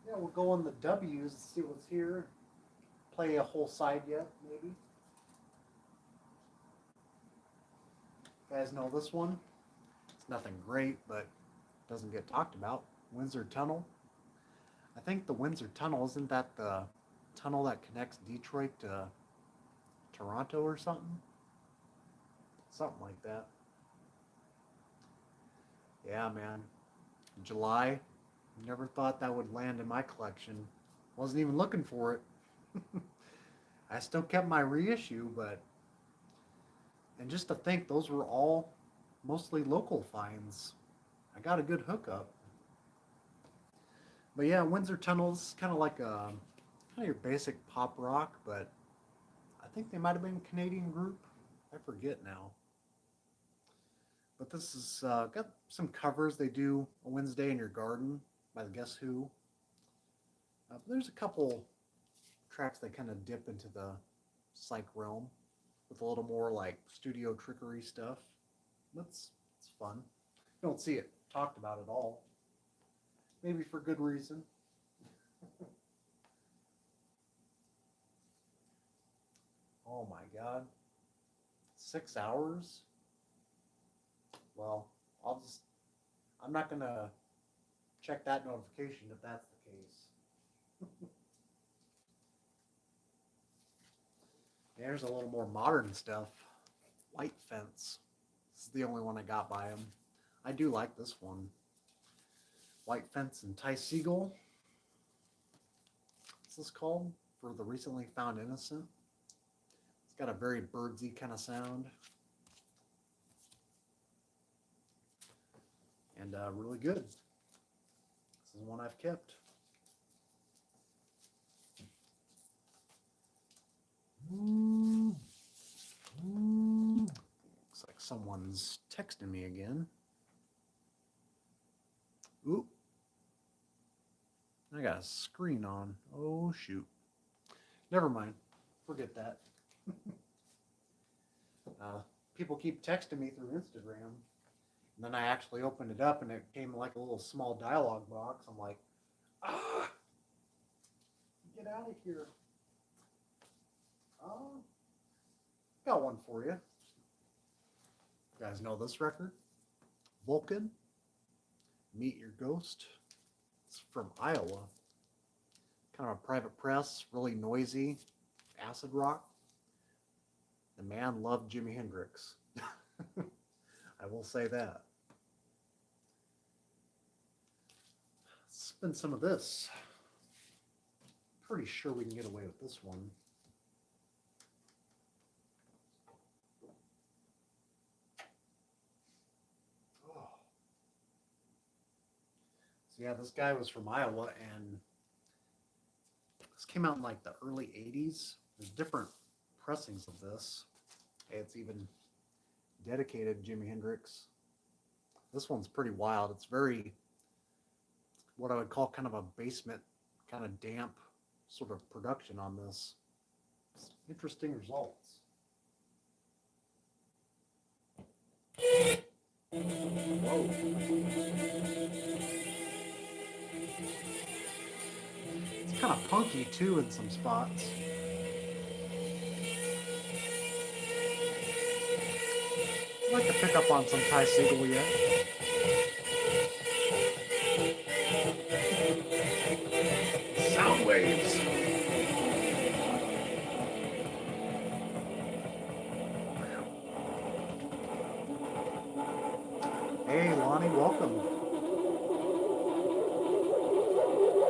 Yeah, we'll go on the W's and see what's here. Play a whole side yet, maybe. You guys know this one? It's nothing great, but doesn't get talked about. Windsor Tunnel. I think the Windsor Tunnel, isn't that the tunnel that connects Detroit to Toronto or something? Something like that. Yeah, man. July. Never thought that would land in my collection. Wasn't even looking for it. I still kept my reissue, but... And just to think, those were all mostly local finds. I got a good hookup. But yeah, Windsor Tunnel's kind of like a... kind of your basic pop rock, but... I think they might have been a Canadian group. I forget now. But this is got some covers. They do A Wednesday in Your Garden by the Guess Who. There's a couple tracks that kind of dip into the psych realm with a little more like studio trickery stuff. It's fun. You don't see it talked about at all. Maybe for good reason. Oh my God. 6 hours? Well, I'm not going to check that notification if that's the case. There's a little more modern stuff. White Fence. This is the only one I got by him. I do like this one. White Fence and Ty Segall. What's this called? For the Recently Found Innocent. It's got a very birdsy kind of sound. And really good. This is one I've kept. Looks like someone's texting me again. Ooh. I got a screen on. Oh, shoot. Never mind. Forget that. People keep texting me through Instagram. And then I actually opened it up and it came like a little small dialogue box. I'm like, get out of here. Got one for you. You guys know this record? Vulcan, Meet Your Ghost. It's from Iowa. Kind of a private press, really noisy, acid rock. The man loved Jimi Hendrix. I will say that. Let's spin some of this. Pretty sure we can get away with this one. Oh. So yeah, this guy was from Iowa, and this came out in like the early 80s. There's different pressings of this. It's even dedicated Jimi Hendrix. This one's pretty wild. It's very, what I would call kind of a basement, kind of damp sort of production on this. It's interesting results. Whoa. It's kind of punky too in some spots. I'd like to pick up on some Ty Segall yet. Sound waves. Hey Lonnie, welcome.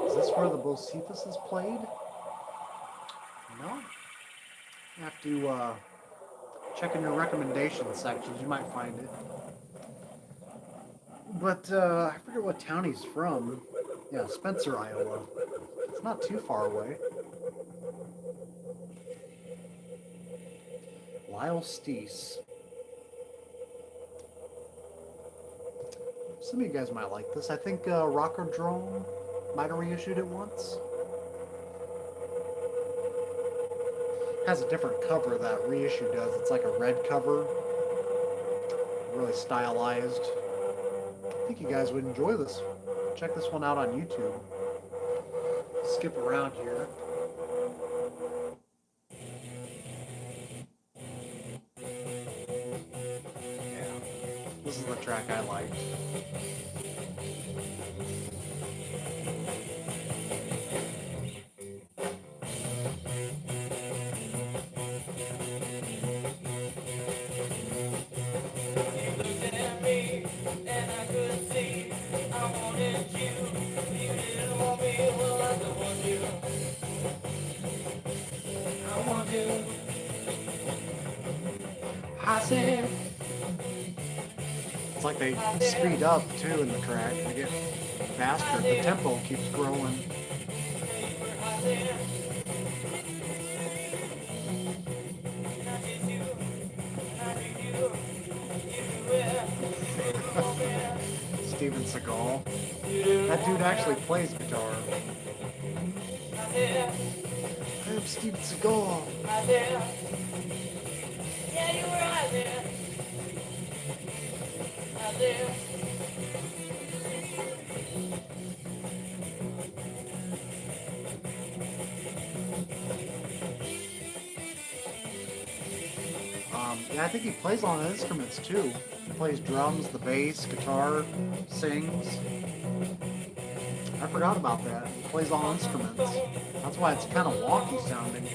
Is this where the Bocephus is played? No? You have to check in your recommendations sections, you might find it. But I forget what town he's from. Yeah, Spencer, Iowa. It's not too far away. Lyle Steese. Some of you guys might like this. I think Rockerdrome might have reissued it once. Has a different cover that reissue does. It's like a red cover. Really stylized. I think you guys would enjoy this. Check this one out on YouTube. Skip around here. Yeah, this is the track I liked. It's like they speed up too in the track. They get faster. The tempo keeps growing. Steven Seagal. That dude actually plays guitar. I'm Steven Seagal. Yeah, you were out there. Out there. Yeah, I think he plays on instruments too. He plays drums, the bass, guitar, sings. I forgot about that. He plays all instruments. That's why it's kind of wonky sounding.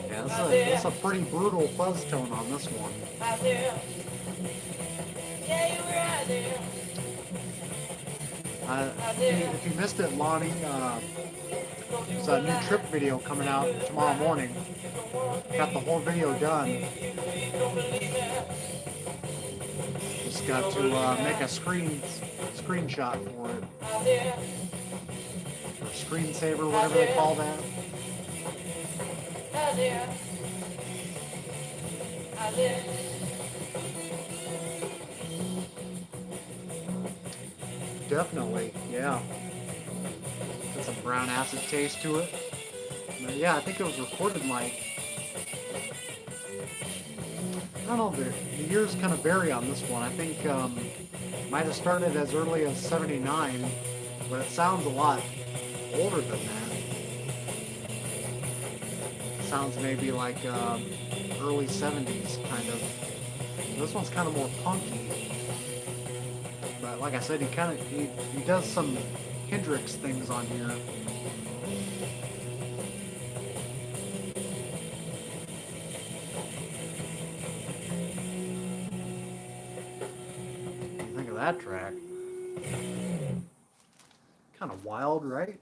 Yeah, this is a pretty brutal fuzz tone on this one. If you missed it, Lonnie, there's a new trip video coming out tomorrow morning. Got the whole video done. Just got to make a screenshot for it. Or screensaver, whatever they call that. Definitely, yeah. Got some brown acid taste to it. But yeah, I think it was recorded like, I don't know, the years kind of vary on this one. I think might have started as early as 79, but it sounds a lot older than that. It sounds maybe like early 70s kind of. This one's kind of more punky. But like I said, he does some Hendrix things on here. What do you think of that track? Kind of wild, right?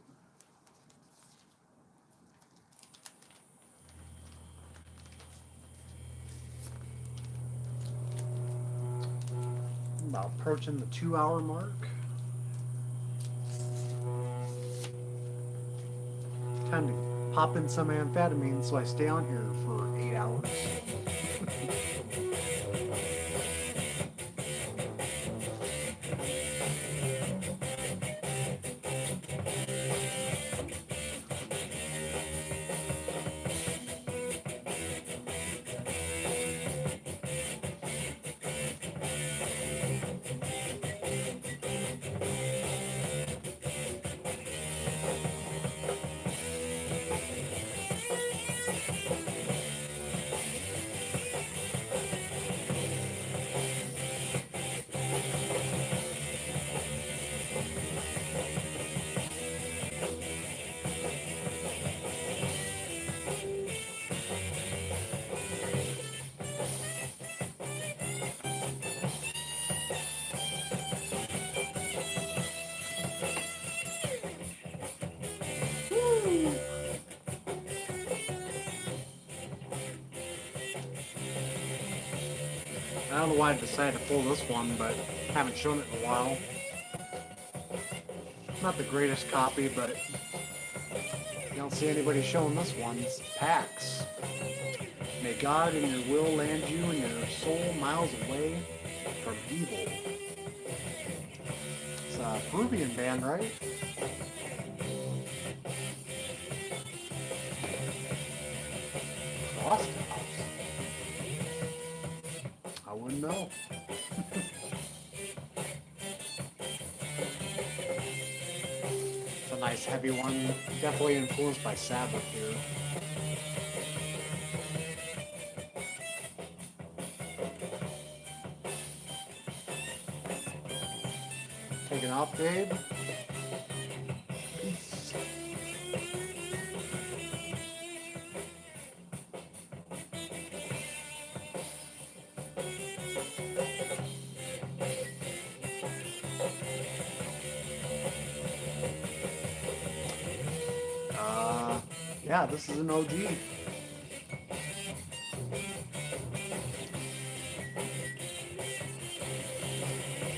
About approaching the 2-hour mark. Time to pop in some amphetamine so I stay on here for 8 hours. I don't know why I decided to pull this one, but haven't shown it in a while. Not the greatest copy, but you don't see anybody showing this one. It's PAX. May God and your will land you and your soul miles away from evil. It's a Peruvian band, right? Lost House. I wouldn't know. It's a nice heavy one. Definitely influenced by Sabbath here. Taking off, babe. Peace. Yeah, this is an OG.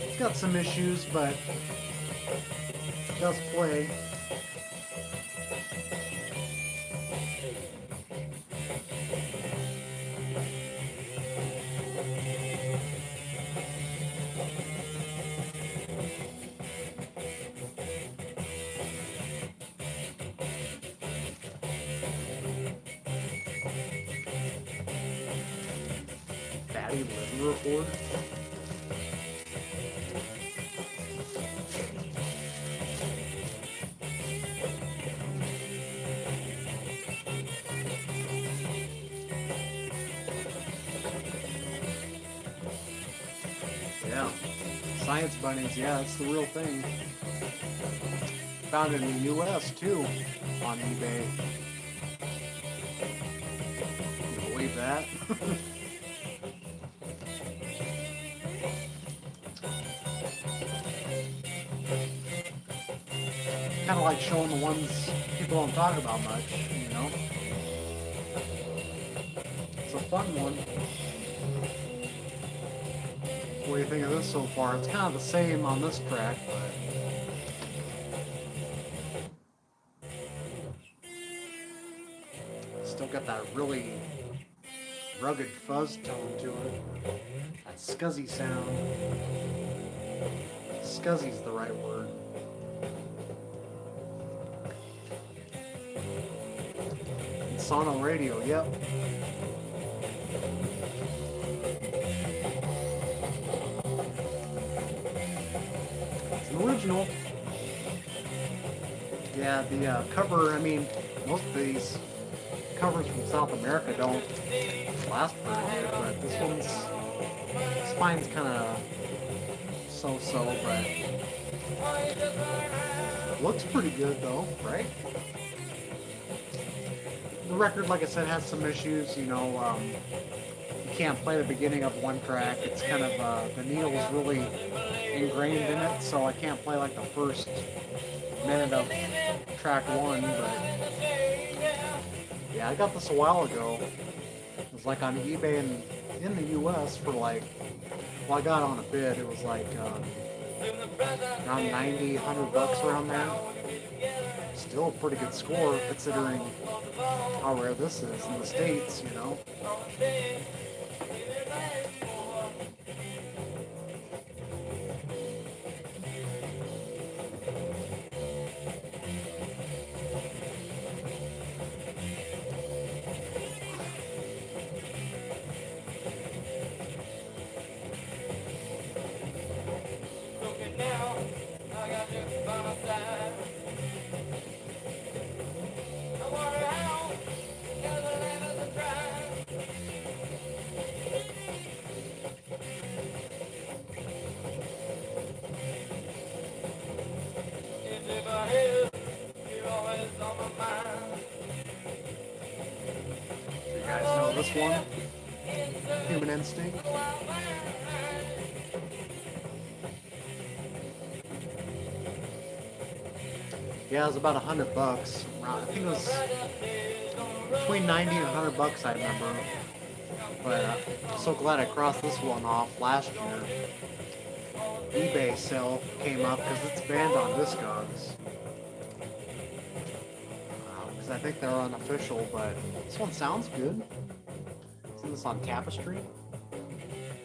It's got some issues, but it does play. Fatty Liver Report. Yeah. Science bunnies, yeah, that's the real thing. Found it in the US too, on eBay. Can you believe that? Kind of like showing the ones people don't talk about much, you know? It's a fun one. What do you think of this so far? It's kind of the same on this track, but still got that really rugged fuzz tone to it. That scuzzy sound. Scuzzy's the right word. Sono radio, yep. It's an original. Yeah, the cover, I mean, most of these covers from South America don't last very good, but this one's, spine's kind of so-so, but looks pretty good though, right? The record, like I said, has some issues, you know, you can't play the beginning of one track. It's kind of, the needle is really ingrained in it, so I can't play like the first minute of track one, but yeah, I got this a while ago. It was like on eBay in the US for like, well, I got on a bid, it was like around 90, $100 around there. Still a pretty good score considering how rare this is in the States, you know. Looking now, I got you by my side. I wonder how, cause the land is dry. It's if I hear, you're always on my mind. So you guys know this one? Human Instinct. Yeah, it was about $100. I think it was between 90 and $100, I remember. But I'm so glad I crossed this one off last year. eBay sale came up because it's banned on Discogs. Because I think they're unofficial, but this one sounds good. Isn't this on Tapestry?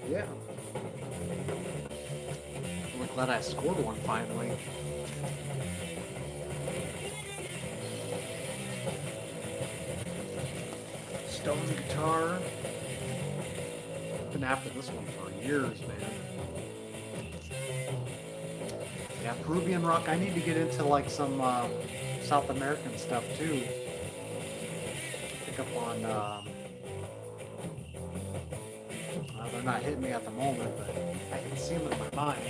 Yeah. I'm glad I scored one finally. Stone guitar. Been after this one for years, man. Yeah, Peruvian rock. I need to get into like some South American stuff too. Pick up on. They're not hitting me at the moment, but I can see them in my mind.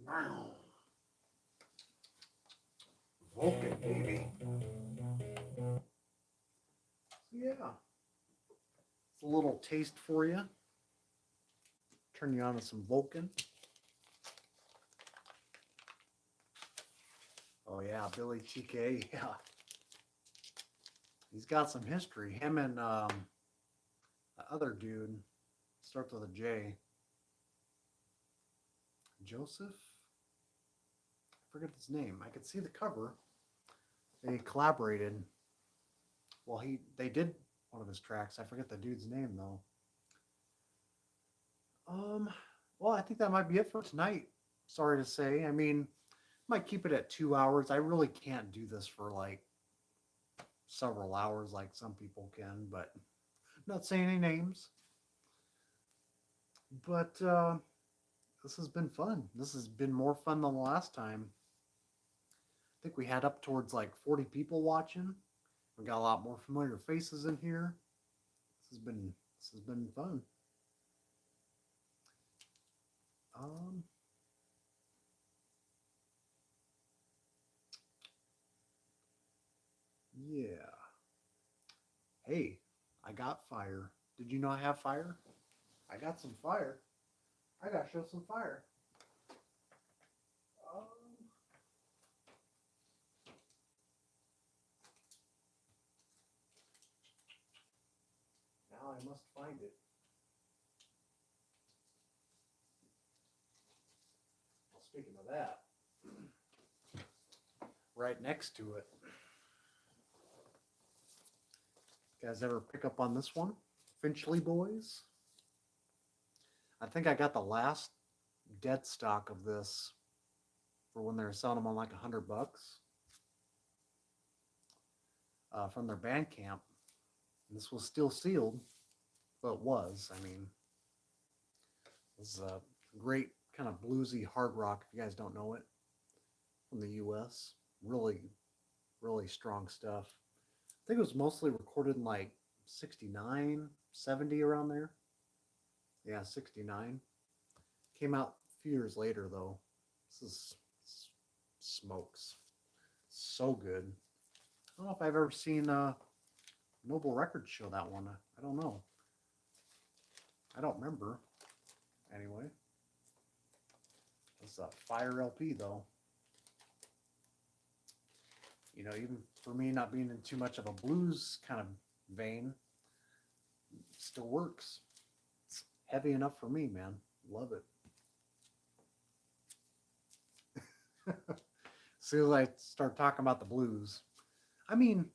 Wow. Vulcan, baby. Yeah. It's a little taste for you. Turn you on to some Vulcan. Oh yeah, Billy TK, yeah. He's got some history. Him and the other dude starts with a J. Joseph? I forget his name. I could see the cover. They collaborated. Well, they did one of his tracks. I forget the dude's name though. Well, I think that might be it for tonight. Sorry to say. I mean, might keep it at 2 hours. I really can't do this for like several hours like some people can, but I'm not saying any names. But this has been fun. This has been more fun than the last time. I think we had up towards like 40 people watching. We got a lot more familiar faces in here. This has been fun. Yeah. Hey, I got fire. Did you know I have fire? I got some fire. I gotta show some fire. Now I must find it. Well, speaking of that, right next to it. You guys ever pick up on this one? Finchley Boys. I think I got the last dead stock of this for when they were selling them on like $100 from their Bandcamp. And this was still sealed. Well, it was. I mean, it was a great kind of bluesy hard rock, if you guys don't know it, from the US. Really, really strong stuff. I think it was mostly recorded in like 69, 70 around there. Yeah, 69. Came out few years later, though. This is smokes. So good. I don't know if I've ever seen Noble Records show that one. I don't know. I don't remember. Anyway, it's a fire LP though. You know, even for me not being in too much of a blues kind of vein, it still works. It's heavy enough for me, man. Love it. As soon as I start talking about the blues, I mean,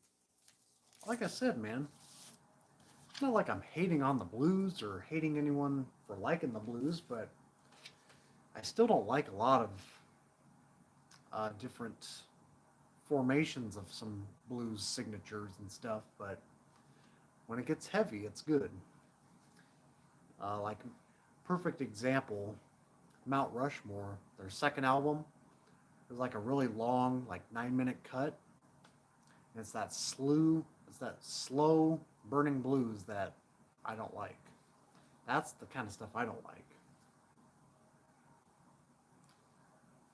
like I said, man, it's not like I'm hating on the blues or hating anyone for liking the blues, but I still don't like a lot of different formations of some blues signatures and stuff. But when it gets heavy, it's good. Like, perfect example, Mount Rushmore, their second album, is like a really long, like 9-minute cut. And it's that slow burning blues that I don't like. That's the kind of stuff I don't like.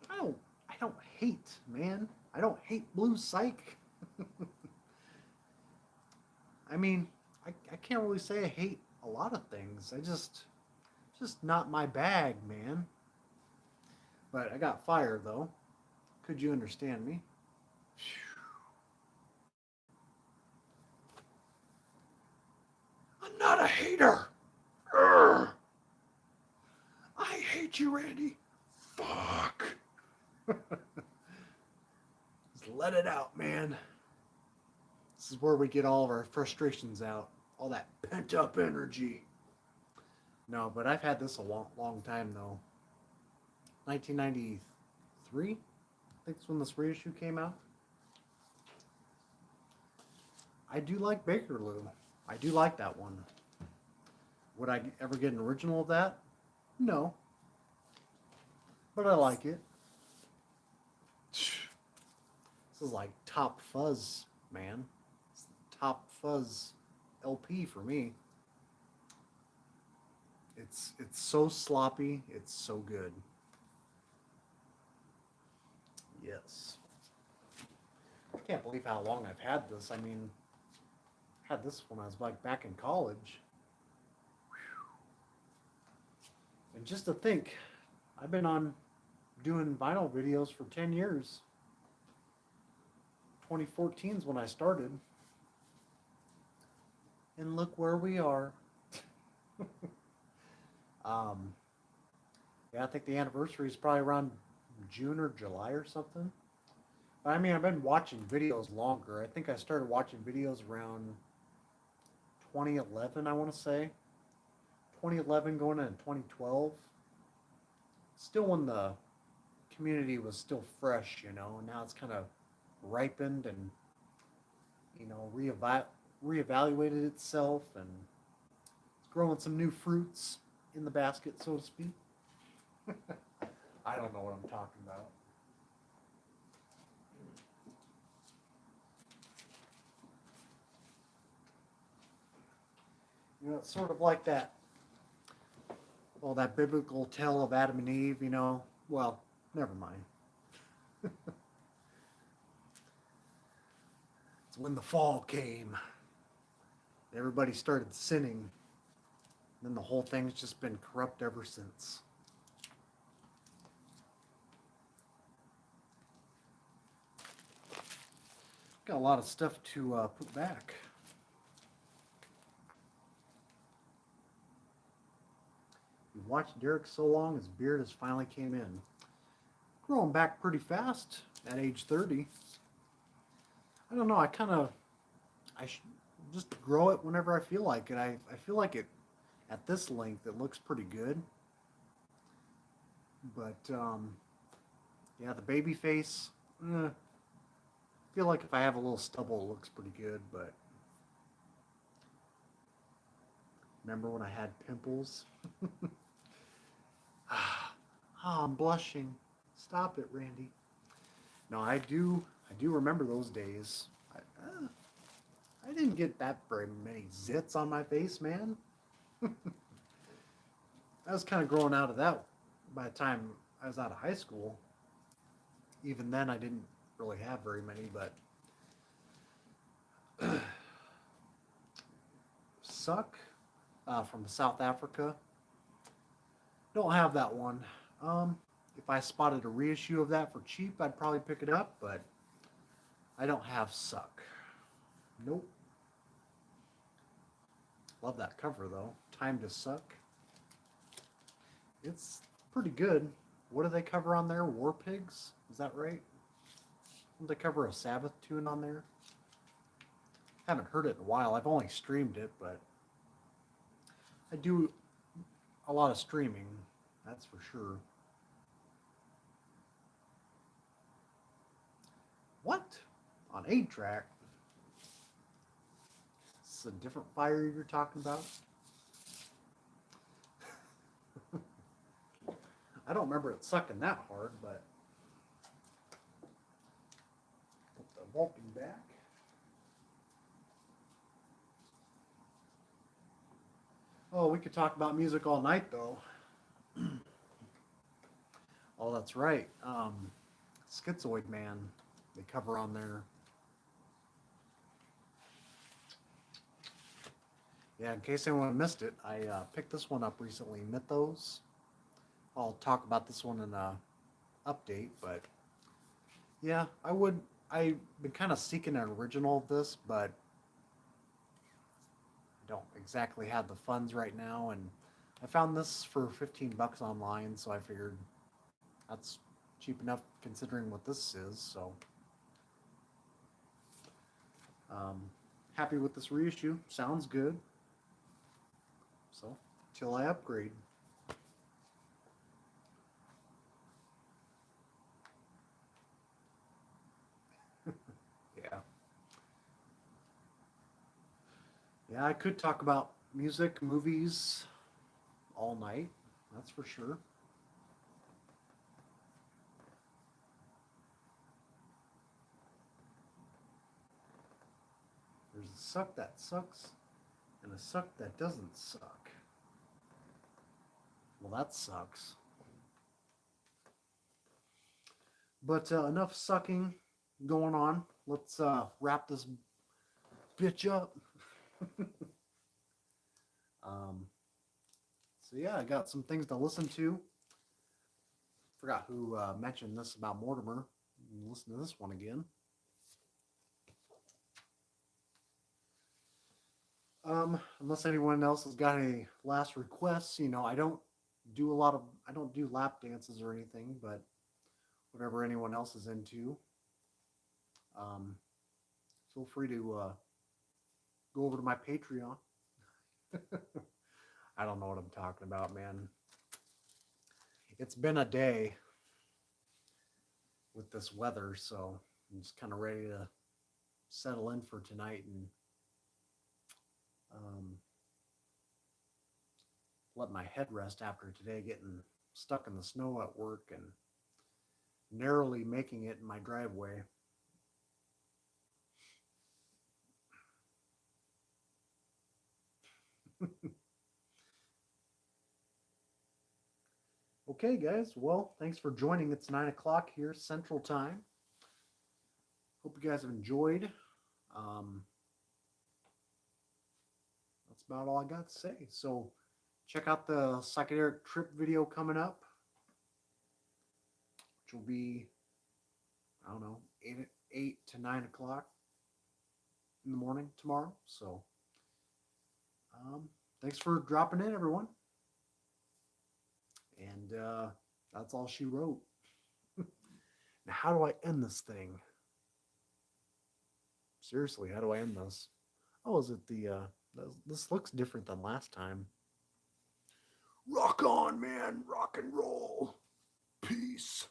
I don't I don't hate, man. I don't hate blues psych. I mean, I can't really say I hate a lot of things. I just not my bag, man. But I got fire though. Could you understand me? I'm not a hater. Urgh. I hate you, Randy. Fuck. Just let it out, man. This is where we get all of our frustrations out. All that pent up energy. No, but I've had this a long, long time though. 1993, I think it's when this reissue came out. I do like Bakerloo. I do like that one. Would I ever get an original of that? No, but I like it. This is like Top Fuzz, man. It's Top Fuzz LP for me. It's so sloppy. It's so good. Yes. I can't believe how long I've had this. I mean, I had this when I was like back in college. And just to think, I've been on doing vinyl videos for 10 years. 2014 is when I started. And look where we are. um, yeah, I think the anniversary is probably around June or July or something. But I mean, I've been watching videos longer. I think I started watching videos around 2011, I want to say. 2011 going into 2012. Still when the community was still fresh, you know, and now it's kind of ripened and, you know, reevaluated itself and it's growing some new fruits in the basket, so to speak. I don't know what I'm talking about. You know, it's sort of like that, well, that biblical tale of Adam and Eve, you know. Well, never mind. It's when the fall came. Everybody started sinning. Then the whole thing's just been corrupt ever since. Got a lot of stuff to put back. We've watched Derek so long, his beard has finally came in. Growing back pretty fast at age 30. I don't know, I just grow it whenever I feel like it. I feel like it, at this length, it looks pretty good. But, yeah, the baby face, I feel like if I have a little stubble, it looks pretty good, but remember when I had pimples? I'm blushing. Stop it, Randy. No, I do remember those days. I didn't get that very many zits on my face, man. I was kind of growing out of that by the time I was out of high school, even then I didn't really have very many, but Suck from South Africa. Don't have that one. If I spotted a reissue of that for cheap, I'd probably pick it up, but I don't have Suck. Nope. Love that cover though. Time to Suck. It's pretty good. What do they cover on there? War Pigs? Is that right? Did they cover a Sabbath tune on there? Haven't heard it in a while. I've only streamed it, but I do a lot of streaming, that's for sure. What? On 8-track? It's a different fire you're talking about? I don't remember it sucking that hard, but put the vaulting back. Oh, we could talk about music all night, though. Oh, that's right. Schizoid Man, they cover on there. Yeah, in case anyone missed it, I picked this one up recently, Mythos. I'll talk about this one in a update, but yeah, I've been kind of seeking an original of this, but I don't exactly have the funds right now, and I found this for 15 bucks online, so I figured that's cheap enough considering what this is, so happy with this reissue. Sounds good. So, till I upgrade. Yeah. Yeah, I could talk about music, movies all night. That's for sure. There's a suck that sucks and a suck that doesn't suck. Well, that sucks. But enough sucking going on. Let's wrap this bitch up. um, so yeah, I got some things to listen to. Forgot who mentioned this about Mortimer. Listen to this one again. Unless anyone else has got any last requests, I don't do lap dances or anything, but whatever anyone else is into, um, feel free to go over to my Patreon. I don't know what I'm talking about, man. It's been a day with this weather, so I'm just kind of ready to settle in for tonight and um, let my head rest after today getting stuck in the snow at work and narrowly making it in my driveway. Okay, guys. Well, thanks for joining. It's 9 o'clock here, Central Time. Hope you guys have enjoyed. That's about all I got to say. So, check out the PsycheDerek trip video coming up, which will be, I don't know, 8 to 9 o'clock in the morning tomorrow. So, thanks for dropping in, everyone. And that's all she wrote. Now, how do I end this thing? Seriously, how do I end this? Oh, is it the, this looks different than last time. Rock on, man. Rock and roll. Peace.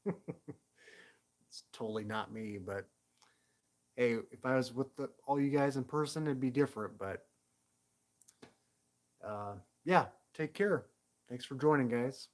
It's totally not me, but hey, if I was with all you guys in person, it'd be different, but yeah, take care. Thanks for joining, guys.